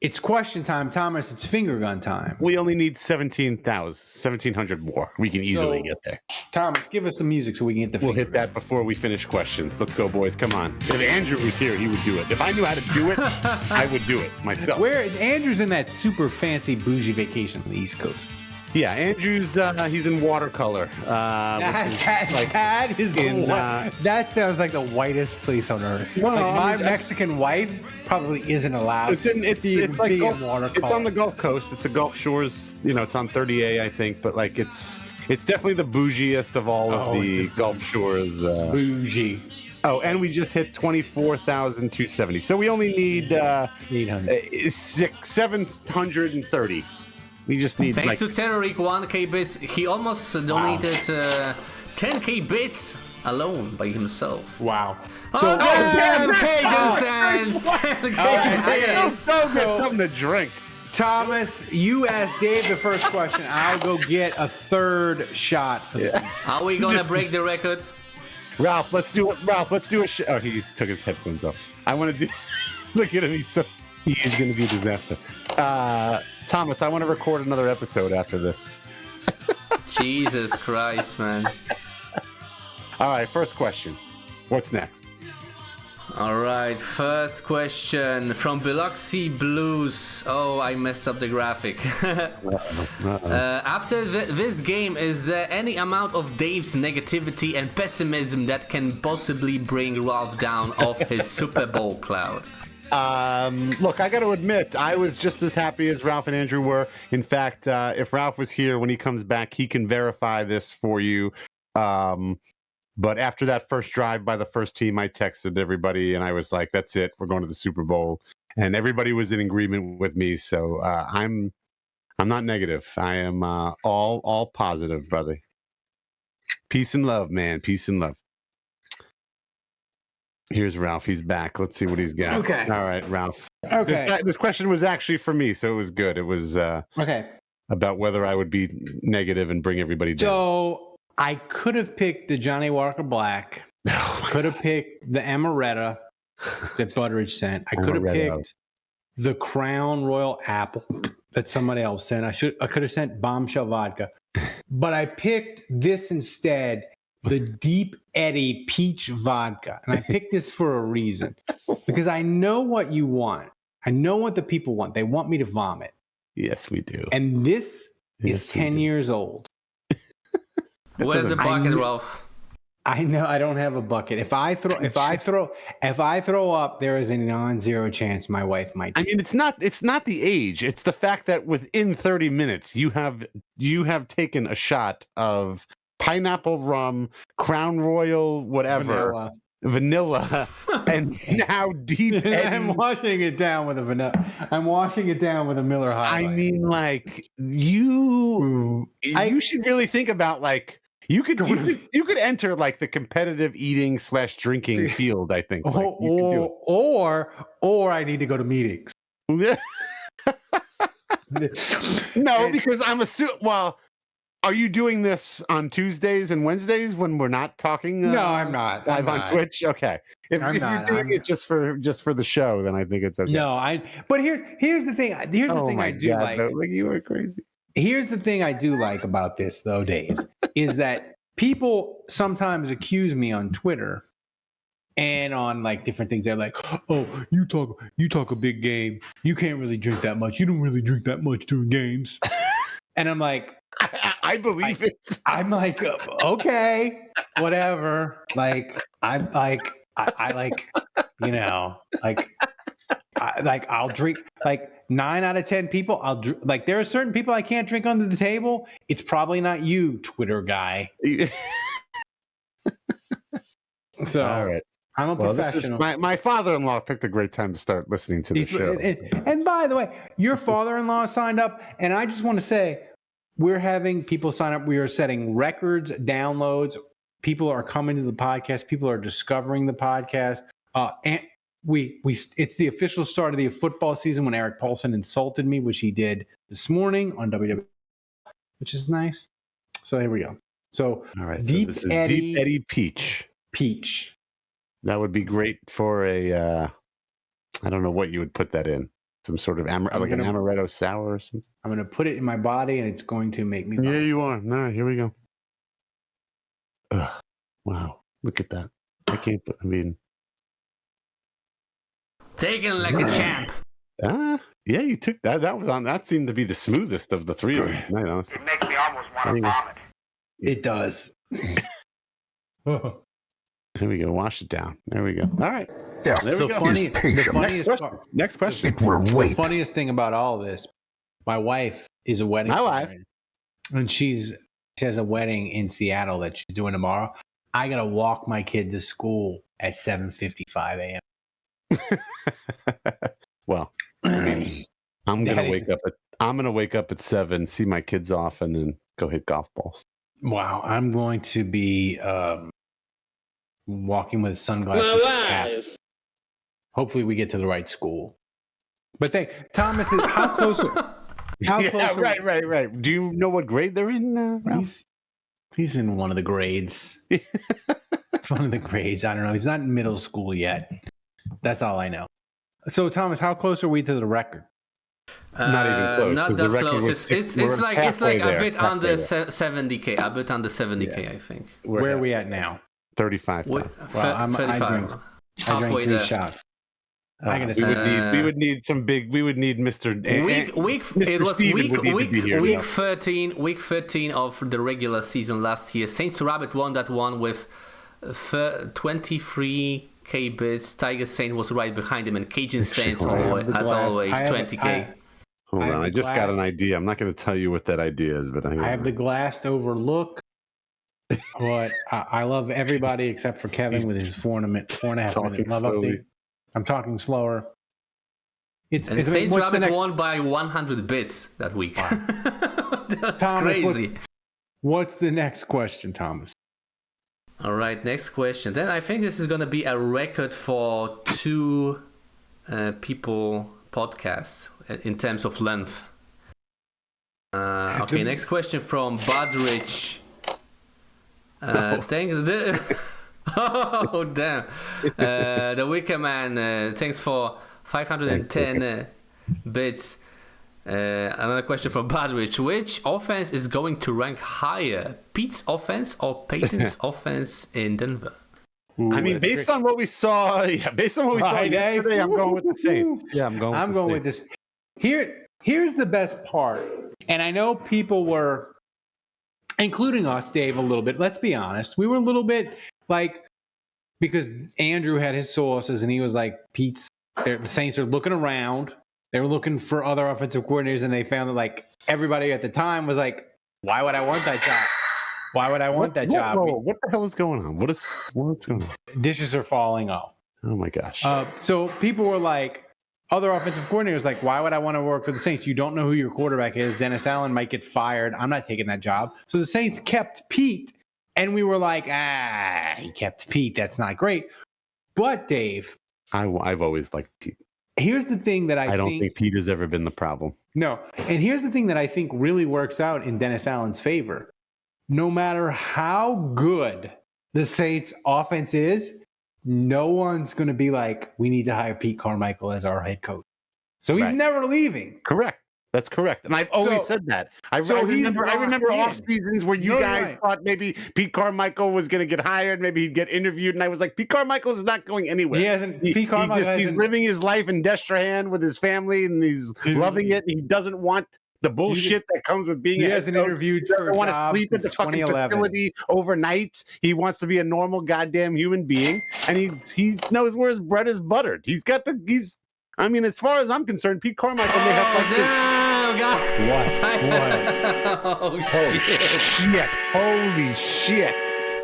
It's question time, Thomas. It's finger gun time. We only need 1,700 more. We can easily get there. Thomas, give us the music so we can get the finger We'll hit that before we finish questions. Let's go, boys. Come on. If Andrew was here, he would do it. If I knew how to do it, I would do it myself. Where Andrew's in that super fancy bougie vacation on the East Coast. Yeah, Andrew's he's in watercolor. That sounds like the whitest place on earth. Well, my Mexican wife probably isn't allowed. It's on the Gulf Coast. It's a Gulf Shores. It's on 30A, I think. But it's definitely the bougiest of all of the Gulf Shores. Bougie. Oh, and we just hit 24,270. So we only need 730. We just need. Thanks to Terrorik 1K bits. He almost donated 10K bits alone by himself. Wow. So, Cajun Sands! 10K bits! So get something to drink. Thomas, you asked Dave the first question. I'll go get a third shot for them. Are we gonna break the record? Ralph, let's do it. Ralph, let's do a Oh, he took his headphones off. I want to do. Look at him. He is going to be a disaster. Thomas, I want to record another episode after this. Jesus Christ, man. All right, first question. What's next? All right, first question from Biloxi Blues. Oh, I messed up the graphic. After this game, is there any amount of Dave's negativity and pessimism that can possibly bring Ralph down off his Super Bowl cloud? Look, I got to admit, I was just as happy as Ralph and Andrew were. In fact, if Ralph was here when he comes back, he can verify this for you. But after that first drive by the first team, I texted everybody and I was like, that's it. We're going to the Super Bowl. And everybody was in agreement with me. So I'm not negative. I am all positive, brother. Peace and love, man. Peace and love. Here's Ralph. He's back. Let's see what he's got. Okay. All right, Ralph. Okay. This question was actually for me, so it was good. It was Okay. about whether I would be negative and bring everybody down. So I could have picked the Johnny Walker Black. Could have picked the Amaretto that Butteridge sent. I could have picked the Crown Royal Apple that somebody else sent. I could have sent Bombshell Vodka. But I picked this instead, the Deep Eddy Peach Vodka. And I picked this for a reason. Because I know what you want. I know what the people want. They want me to vomit. Yes, we do. And this is 10 years old. Where's the bucket, Ralph? I know I don't have a bucket. If I throw up, there is a non-zero chance my wife might. I mean, it's not the age. It's the fact that within 30 minutes you have taken a shot of pineapple rum, Crown Royal, whatever, vanilla and now Deep Eddy. I'm washing it down with a vanilla. I'm washing it down with a Miller High Life. I mean, like you should really think about like. You could enter like the competitive eating / drinking field. I think. Like, or I need to go to meetings. No, because I'm assuming. Well, are you doing this on Tuesdays and Wednesdays when we're not talking? No, I'm not. Live on Twitch. Okay. If you're doing it just for the show, then I think it's okay. No, But here's the thing. Here's the thing I do like. No, like you are crazy. Here's the thing I do like about this, though, Dave, is that people sometimes accuse me on Twitter and on like different things. They're like, "Oh, you talk a big game. You can't really drink that much. You don't really drink that much during games." And I'm like, I believe it. I'm like, okay, whatever. Like, I'm like, I like, you know, I'll drink like 9 out of 10 people. Like there are certain people I can't drink under the table. It's probably not you, Twitter guy. So all right. I'm a professional. My father-in-law picked a great time to start listening to the show. And by the way, your father-in-law signed up, and I just want to say we're having people sign up. We are setting records, downloads. People are coming to the podcast. People are discovering the podcast. And it's the official start of the football season when Eric Paulson insulted me, which he did this morning on WWE, which is nice. So here we go. So all right, Deep Eddy Peach. That would be great for a. I don't know what you would put that in. Some sort of an amaretto sour or something. I'm going to put it in my body, and it's going to make me. Yeah, you are. All right, here we go. Wow, look at that. I can't. I mean. Taking like a champ. Yeah, you took that. That was on. That seemed to be the smoothest of the three of them. It makes me almost want to vomit. It does. Here we go. Wash it down. There we go. All right. Yeah. There we go. Next question. It will wait. The funniest thing about all this, my wife is a wedding. My wife. And she has a wedding in Seattle that she's doing tomorrow. I gotta walk my kid to school at 7:55 a.m. Well, I mean, I'm gonna wake up at 7, see my kids off, and then go hit golf balls. Wow, I'm going to be walking with sunglasses. And cap. Hopefully, we get to the right school. But Thomas, how close? Right. Do you know what grade they're in? He's in one of the grades. One of the grades. I don't know. He's not in middle school yet. That's all I know. So, Thomas, how close are we to the record? Not even close. Not that close. It's like a bit under 70K. A bit under 70K, I think. Where are we at now? 35. Well, I drink Halfway 3 there. shots. I gotta say, we would need some big. We would need Mr. Week Week 13. Week 13 of the regular season last year. Saints Rabbit won that one with 23K bids. Tiger Saint was right behind him, and Cajun Saints as always 20K. Hold on, I just got an idea. I'm not going to tell you what that idea is, but I have the glassed over look. But I love everybody except for Kevin with his 4.5 minute love update. I'm talking slower. Saints Rabbit won by 100 bits that week. Wow. That's Thomas, crazy. What's the next question, Thomas? All right, next question. Then I think this is going to be a record for 2 people podcasts in terms of length. Okay, next question from Budrich. Thanks. Oh, damn. The Wicker Man, thanks for 510 bits. Another question from Badrich. Which offense is going to rank higher? Pete's offense or Peyton's offense in Denver? Ooh, I mean, based on what we saw yesterday, I'm going with the Saints. Yeah, I'm going with this. Here's the best part. And I know people were, including us, Dave, a little bit. Let's be honest. We were a little bit like, because Andrew had his sources and he was like, the Saints are looking around. They were looking for other offensive coordinators, and they found that like everybody at the time was like, why would I want that job? Why would I want that job? What the hell is going on? What's going on? Dishes are falling off. Oh my gosh. So people were like, other offensive coordinators, like, why would I want to work for the Saints? You don't know who your quarterback is. Dennis Allen might get fired. I'm not taking that job. So the Saints kept Pete, and we were like, he kept Pete. That's not great. But Dave, I've always liked Pete. Here's the thing that I don't think Pete has ever been the problem. No. And here's the thing that I think really works out in Dennis Allen's favor. No matter how good the Saints offense is, no one's going to be like, we need to hire Pete Carmichael as our head coach. So he's never leaving. Correct. That's correct. And I've always said that. I remember off seasons where you guys thought maybe Pete Carmichael was going to get hired. Maybe he'd get interviewed. And I was like, Pete Carmichael is not going anywhere. He's living his life in Destrehan with his family, and he's loving it. He doesn't want the bullshit that comes with being a head coach. Interviewed he doesn't want to sleep at the fucking facility overnight. He wants to be a normal goddamn human being. And he knows where his bread is buttered. As far as I'm concerned, Pete Carmichael may have like God. What? Oh, shit. Holy shit.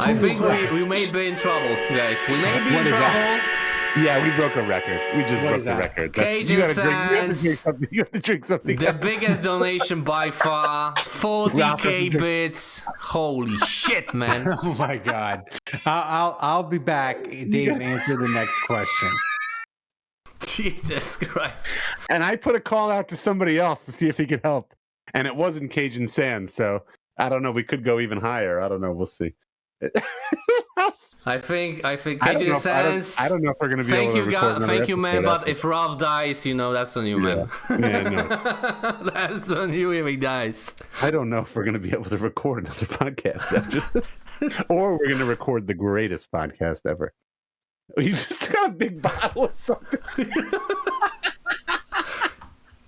I think we may be in trouble, guys. We may be in trouble. Yeah, we broke a record. We just broke the record. Cajun Sands. You have to drink something. The biggest donation by far. 40K bits. Holy shit, man. Oh my God. I'll be back. Dave, answer the next question. Jesus Christ. And I put a call out to somebody else to see if he could help. And it wasn't Cajun Sands, so I don't know. We could go even higher. I don't know. We'll see. I think Cajun Sands. I don't know if we're going to be able to record Thank you, man. But if Ralph dies, that's on you, man. Yeah, no. That's on you if he dies. I don't know if we're going to be able to record another podcast after this. Or we're going to record the greatest podcast ever. You just got a big bottle of something.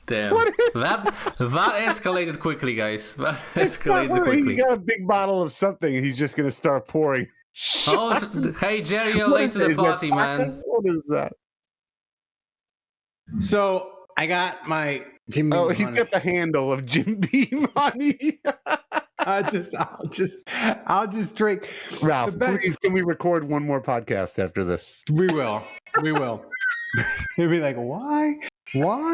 Damn. That escalated quickly, guys. That escalated quickly. He got a big bottle of something, and he's just going to start pouring. Hey, Jerry, you're late to the party, man. What is that? So I got my Jim B. He's got the handle of Jim B. Money. I'll just drink. Ralph, please, can we record one more podcast after this? We will. He'll be like, why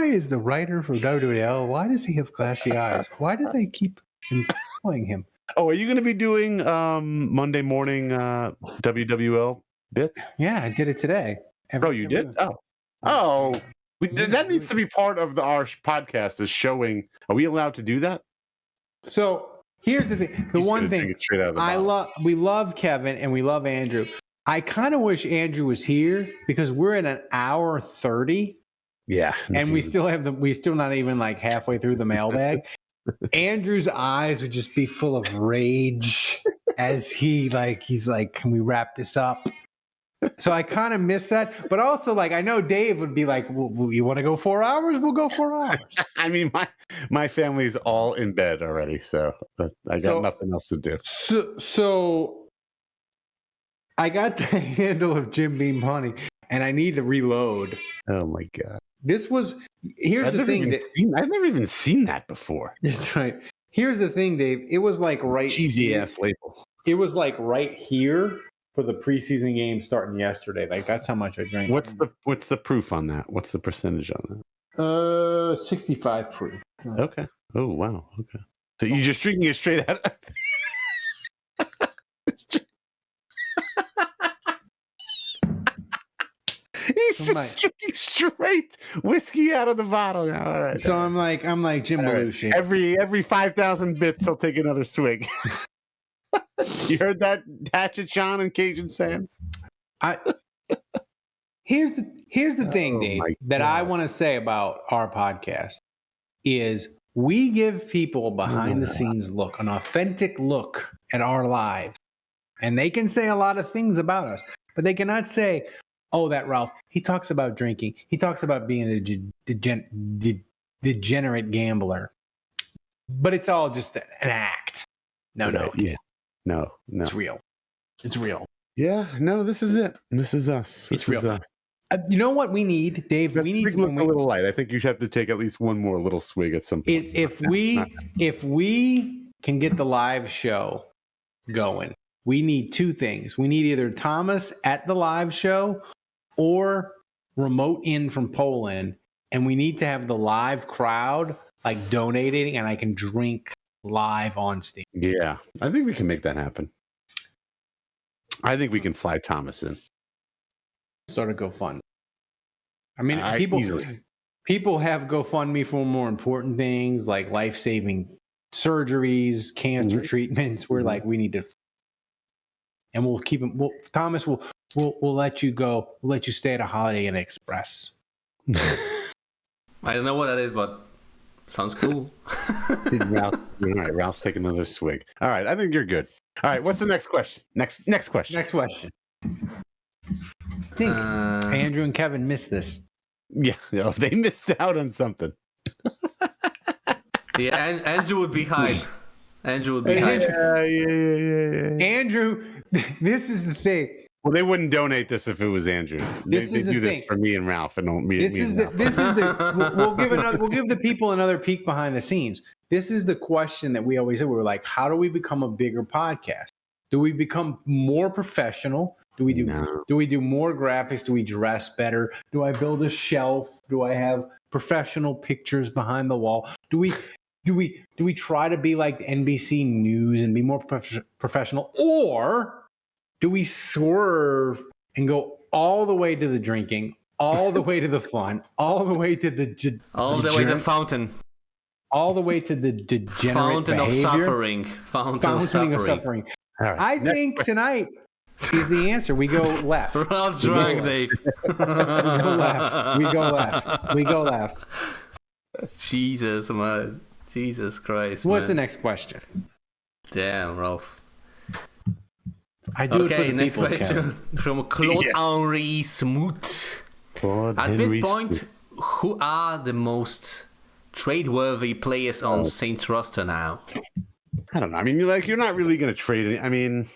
is the writer from WWL, why does he have classy eyes? Why do they keep employing him? Oh, are you going to be doing Monday morning WWL bits? Yeah, I did it today. You did? That needs to be part of our podcast, is showing. Are we allowed to do that? So here's the thing. The one thing we love Kevin and we love Andrew. I kind of wish Andrew was here because we're at an hour 30. Yeah. And we still not even like halfway through the mailbag. Andrew's eyes would just be full of rage as he's like, can we wrap this up? So I kind of miss that. But also, like, I know Dave would be like, well, you want to go 4 hours? We'll go 4 hours. I mean, my family's all in bed already, so I got nothing else to do. So I got the handle of Jim Beam Honey, and I need to reload. Oh, my God. Here's the thing. I've never even seen that before. That's right. Here's the thing, Dave. It was like cheesy ass label. It was like right here for the preseason game starting yesterday. Like, that's how much I drank. What's the proof on that? What's the percentage on that? 65 proof. Okay. Oh, wow. Okay. So you're just drinking it straight out. He's just drinking straight whiskey out of the bottle now. All right. So I'm like Jim Belushi. Right. Every 5,000 bits, he'll take another swig. You heard that, Hatchet John and Cajun Sands? Here's the thing, Dave, that I want to say about our podcast is we give people a behind the scenes look, an authentic look at our lives. And they can say a lot of things about us, but they cannot say, oh, that Ralph, he talks about drinking. He talks about being a degenerate gambler. But it's all just an act. No. It's real. It's real. Yeah, no, this is it. This is us. It's real. You know what we need, Dave? We need to look a little light. I think you should have to take at least one more little swig at some point. If we can get the live show going, we need two things. We need either Thomas at the live show or remote in from Poland, and we need to have the live crowd like donating, and I can drink live on stage. Yeah, I think we can make that happen. I think we can fly Thomas in. Start a GoFundMe. I mean, people have GoFundMe for more important things like life-saving surgeries, cancer treatments. We're like, we need to, and we'll keep him. Thomas, we'll let you go. We'll let you stay at a Holiday Inn Express. I don't know what that is, but sounds cool. All right, Ralph's taking another swig. All right, I think you're good. All right, what's the next question? Next question. Next question. I think Andrew and Kevin missed this. Yeah, they missed out on something. Yeah, Andrew would be hyped. Andrew would be hyped. Yeah. Andrew, this is the thing. Well, they wouldn't donate this if it was Andrew. They do this for me and Ralph, and we'll give the people another peek behind the scenes. This is the question that we always say. We're like, how do we become a bigger podcast? Do we become more professional? Do we do more graphics? Do we dress better? Do I build a shelf? Do I have professional pictures behind the wall? Do we try to be like NBC News and be more professional, or do we swerve and go all the way to the drinking, all the way to the fun, all the way to the way to the fountain, all the way to the degenerate fountain behavior? Fountain of suffering. All right, I think tonight is the answer. We go left. We're all drunk, Dave. We go left. Jesus, man. Jesus Christ. What's the next question? Damn, Ralph. Okay, next question from Claude Henry Smoot. At this point, who are the most trade-worthy players on Saints roster now? I don't know. I mean, you're not really going to trade any. I mean,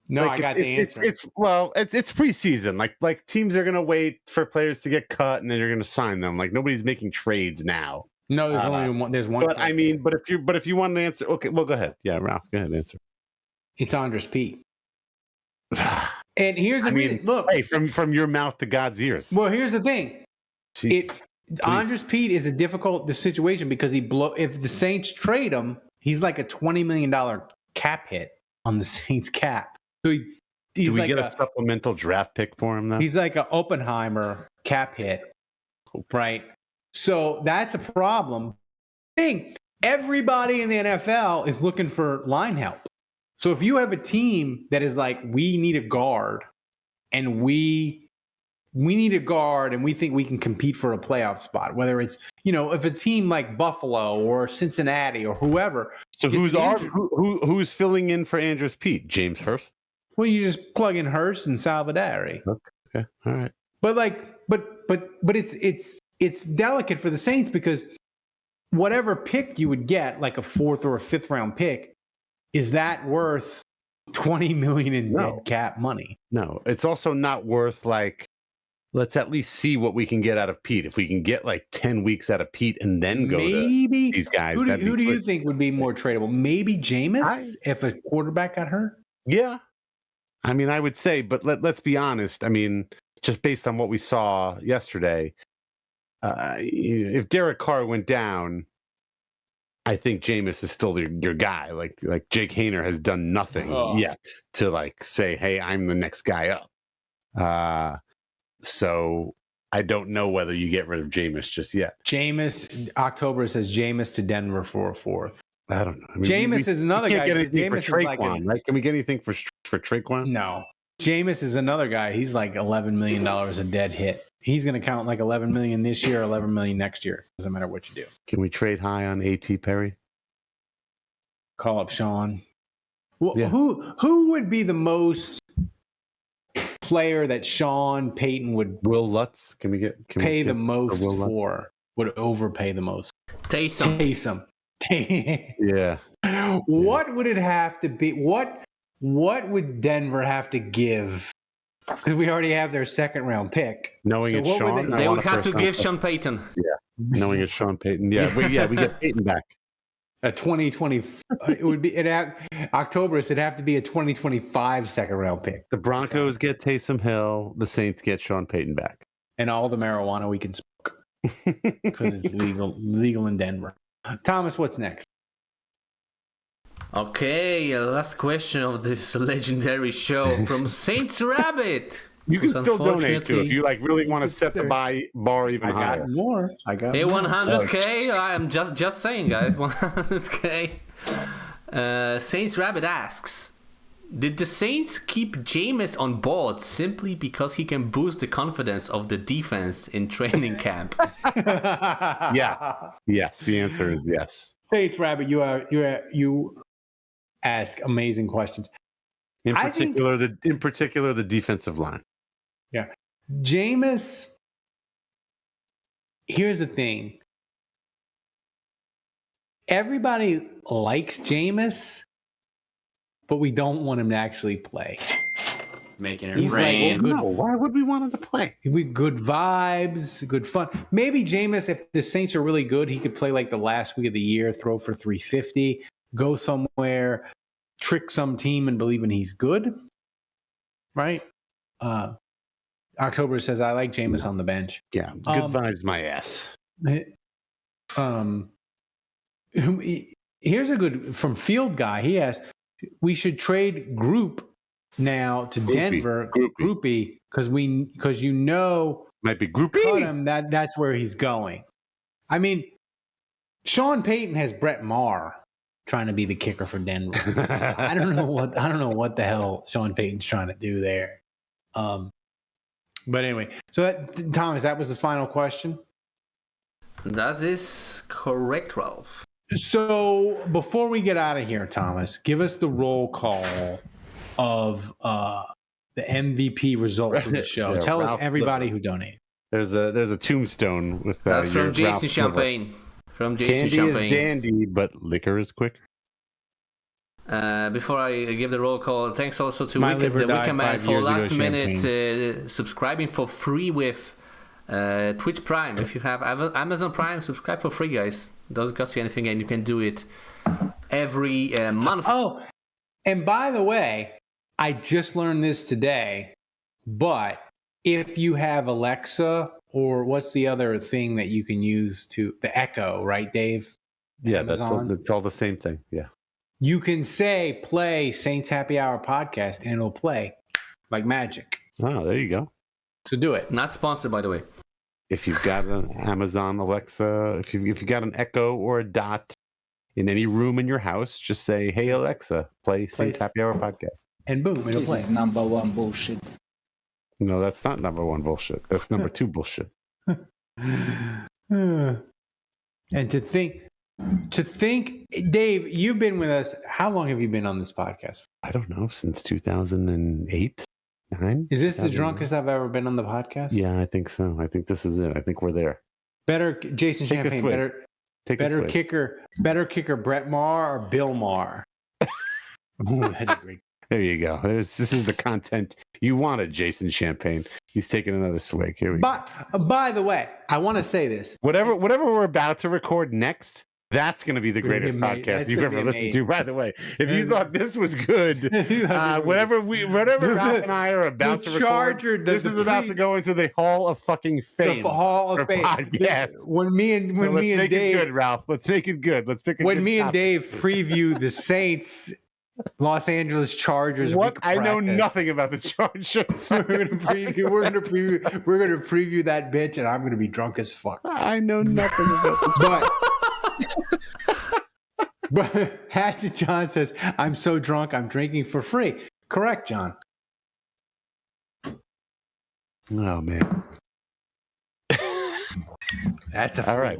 no, I got the answer. It's preseason. Like teams are going to wait for players to get cut, and then you're going to sign them. Like nobody's making trades now. No, there's only one. There's one. But I mean, but if you want to answer, okay, well, go ahead. Yeah, Ralph, go ahead, answer. It's Andres Pete. And here's the reason. Look, hey, from your mouth to God's ears. Well, here's the thing. Andres Pete is a difficult situation because if the Saints trade him, he's like a $20 million cap hit on the Saints cap. So he's Do we like get a supplemental draft pick for him, though? He's like an Oppenheimer cap hit, right? So that's a problem. Everybody in the NFL is looking for line help. So if you have a team that is like, we need a guard, and we need a guard, and we think we can compete for a playoff spot, whether it's, if a team like Buffalo or Cincinnati or whoever. So who's filling in for Andres Pete? James Hurst? Well, you just plug in Hurst and Salvadori. Okay, all right. But it's delicate for the Saints because whatever pick you would get, like a 4th or a 5th round pick, is that worth $20 million in dead cap money? No, it's also not worth let's at least see what we can get out of Pete. If we can get 10 weeks out of Pete and then go to these guys. Who do you think would be more tradable? Maybe Jameis if a quarterback got hurt? Yeah. I mean, I would say, but let's be honest. I mean, just based on what we saw yesterday, if Derek Carr went down, I think Jameis is still your guy. Like Jake Haener has done nothing yet to say, hey, I'm the next guy up. So I don't know whether you get rid of Jameis just yet. October says Jameis to Denver for a 4th. I don't know. I mean, Jameis is another guy. Can't get anything Jameis for Traquan, right? Can we get anything for Traquan? No. Jameis is another guy. He's like $11 million a dead hit. He's going to count like $11 million this year, $11 million next year. Doesn't matter what you do. Can we trade high on A.T. Perry? Call up Sean. Well, yeah. Who would be the most player that Sean Payton would Will Lutz? Pay the most for? Would overpay the most? Taysom. Yeah. What would it have to be? What would Denver have to give? Because we already have their 2nd round pick. Knowing it's Sean, they would have to give Sean Payton. Yeah, knowing it's Sean Payton. Yeah, we get Payton back. A 2020. It would be October. It'd have to be a 2025 2nd round pick. The Broncos get Taysom Hill. The Saints get Sean Payton back, and all the marijuana we can smoke because it's legal in Denver. Thomas, what's next? Okay, last question of this legendary show from Saints Rabbit. You can still donate too if you really want to set the bar even higher. I got more. 100K. I'm just saying, guys. 100K. Saints Rabbit asks, did the Saints keep Jameis on board simply because he can boost the confidence of the defense in training camp? Yes. The answer is yes. Saints Rabbit, you ask amazing questions. In particular, the defensive line. Yeah, Jameis. Here's the thing. Everybody likes Jameis, but we don't want him to actually play. Making it rain. Why would we want him to play? We good vibes, good fun. Maybe Jameis, if the Saints are really good, he could play like the last week of the year, throw for 350, go somewhere, trick some team and believing he's good. Right? October says, I like Jameis on the bench. Yeah, good vibes, my ass. Here's a good from Field Guy. He asked, we should trade Group now to Denver, Groupie, because might be Groupie. That's where he's going. I mean, Sean Payton has Brett Maher trying to be the kicker for Denver. I don't know what the hell Sean Payton's trying to do there. But anyway, so Thomas, that was the final question. That is correct, Ralph. So before we get out of here, Thomas, give us the roll call of the MVP results of the show. Tell us everybody who donated. There's a tombstone with that's from Jason Champagne. From Jason Champagne. Candy is dandy, but liquor is quicker. Before I give the roll call, thanks also to the Wicker Man for last minute subscribing for free with Twitch Prime. If you have Amazon Prime, subscribe for free, guys. It doesn't cost you anything, and you can do it every month. Oh, and by the way, I just learned this today, but if you have Alexa or what's the other thing that you can use to the Echo, right, Dave? Yeah, Amazon. that's all the same thing. Yeah. You can say play Saints Happy Hour podcast and it'll play like magic. Oh, there you go. So do it. Not sponsored, by the way. If you've got an Amazon Alexa, if you've got an Echo or a Dot in any room in your house, just say, "Hey Alexa, play Saints Happy Hour podcast," and boom, it'll This play. is number one bullshit. No, that's not number one bullshit. That's number two bullshit. And to think, Dave, you've been with us. How long have you been on this podcast? I don't know, since 2008, 9. Is this the drunkest I've ever been on the podcast? Yeah, I think so. I think this is it. I think we're there. Better Jason Take a Champagne. swig. Better kicker Brett Maher or Bill Maher. Ooh, that's a great. There you go. This is the content you wanted, Jason Champagne. He's taking another swig. Here we go. By the way, I want to say this. Whatever we're about to record next, that's going to be the greatest podcast you've ever listened to. By the way, if you thought this was good, whatever Ralph and I are about to record, this is about to go into the Hall of fucking Fame. The Hall of Fame. Yes. When me and Let's Dave, make it good, Ralph. Let's make it good. Let's pick a when good me and topic. Dave preview the Saints, Los Angeles Chargers. What? I know practice. nothing about the Chargers. We're gonna preview that bitch, and I'm gonna be drunk as fuck. I know nothing about the But Hatchet John says, "I'm so drunk, I'm drinking for free." Correct, John. Oh man, that's all right.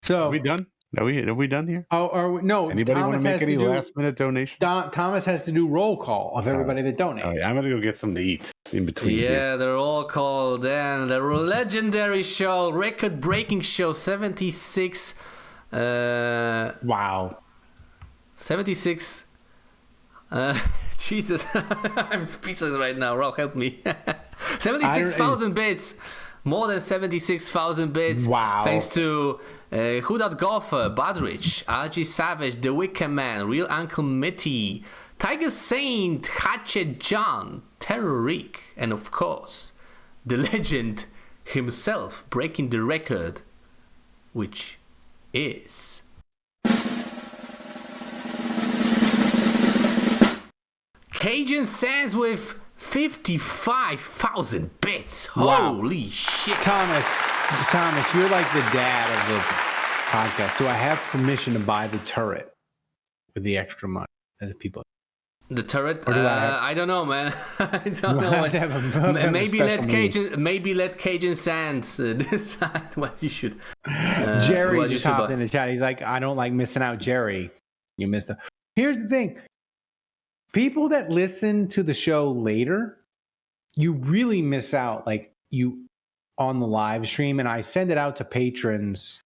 So are we done? Are we done here? Oh, no. Anybody want to make any last minute donation? Thomas has to do roll call of everybody that donates. All right, I'm gonna go get something to eat in between. Yeah, they're all called. And the legendary show, record-breaking show, 76. Wow. 76. Jesus, I'm speechless right now. Rob, help me. 76,000 bits. More than 76,000 bits. Wow. Thanks to Hudat Golfer, Badrich, RG Savage, The Wicker Man, Real Uncle Mitty, Tiger Saint, Hatchet John, Terror Reek, and of course, the legend himself breaking the record, which is... Cajun Sands with 55,000 bits. Wow. Holy shit. Thomas, you're like the dad of the podcast. Do I have permission to buy the turret with the extra money that the people? The turret? Or do I have- I don't know, man. I don't Do I know. have to have a Maybe special let Cajun Sands decide what you should. Jerry what you just should hopped buy. in the chat. He's like, I don't like missing out, Jerry. You missed it. Here's the thing. People that listen to the show later, you really miss out, like you on the live stream, and I send it out to patrons.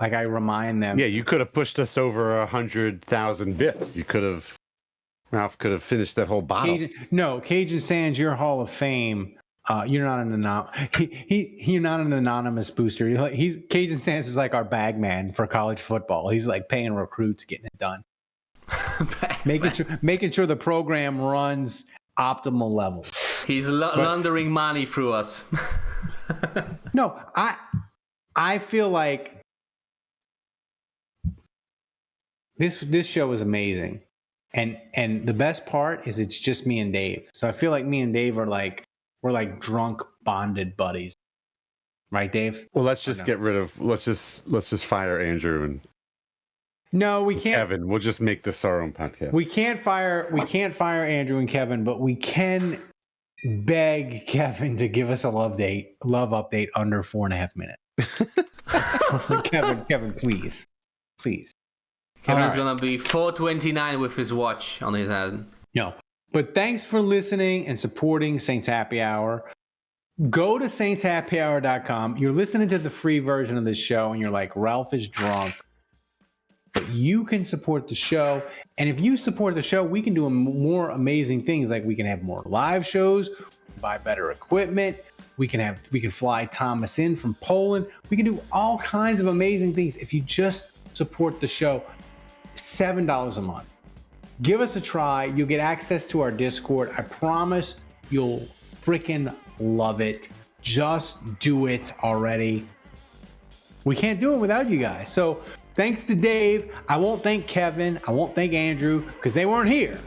Like I remind them. Yeah, you could have pushed us over 100,000 bits. You could have. Ralph could have finished that whole bottle. Cajun Sands, you're Hall of Fame. You're not an you're not an anonymous booster. He's Cajun Sands is like our bag man for college football. He's like paying recruits, getting it done. making sure the program runs optimal level. He's laundering money through us. No, I feel like this show is amazing, and the best part is it's just me and Dave. So I feel like me and Dave are like we're like drunk bonded buddies, right, Dave? Well, let's just get rid of. Let's just fire Andrew and. No, we can't. Kevin, we'll just make this our own podcast. We can't fire Andrew and Kevin, but we can beg Kevin to give us a love update under 4.5 minutes. Kevin, please. Kevin's gonna be 429 with his watch on his head. No. But thanks for listening and supporting Saints Happy Hour. Go to saintshappyhour.com. You're listening to the free version of this show and you're like, Ralph is drunk. But you can support the show. And if you support the show, we can do more amazing things. Like we can have more live shows. can buy better equipment. We can fly Thomas in from Poland. We can do all kinds of amazing things if you just support the show. $7 a month. Give us a try. You'll get access to our Discord. I promise you'll freaking love it. Just do it already. We can't do it without you guys. So thanks to Dave. I won't thank Kevin. I won't thank Andrew because they weren't here.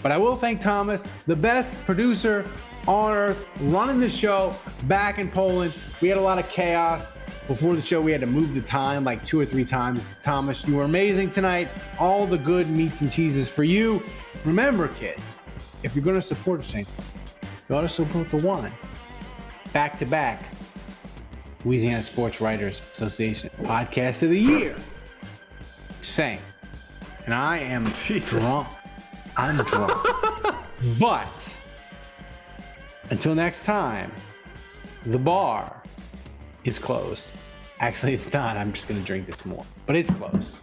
But I will thank Thomas, the best producer on earth, running the show back in Poland. We had a lot of chaos. Before the show, we had to move the time like 2 or 3 times. Thomas, you were amazing tonight. All the good meats and cheeses for you. Remember, kid, if you're going to support the Saints, you ought to support the one. Back-to-back Louisiana Sports Writers Association Podcast of the Year. Saying, and I am drunk. I'm drunk. But until next time, the bar is closed. Actually, it's not. I'm just going to drink this more. But it's closed.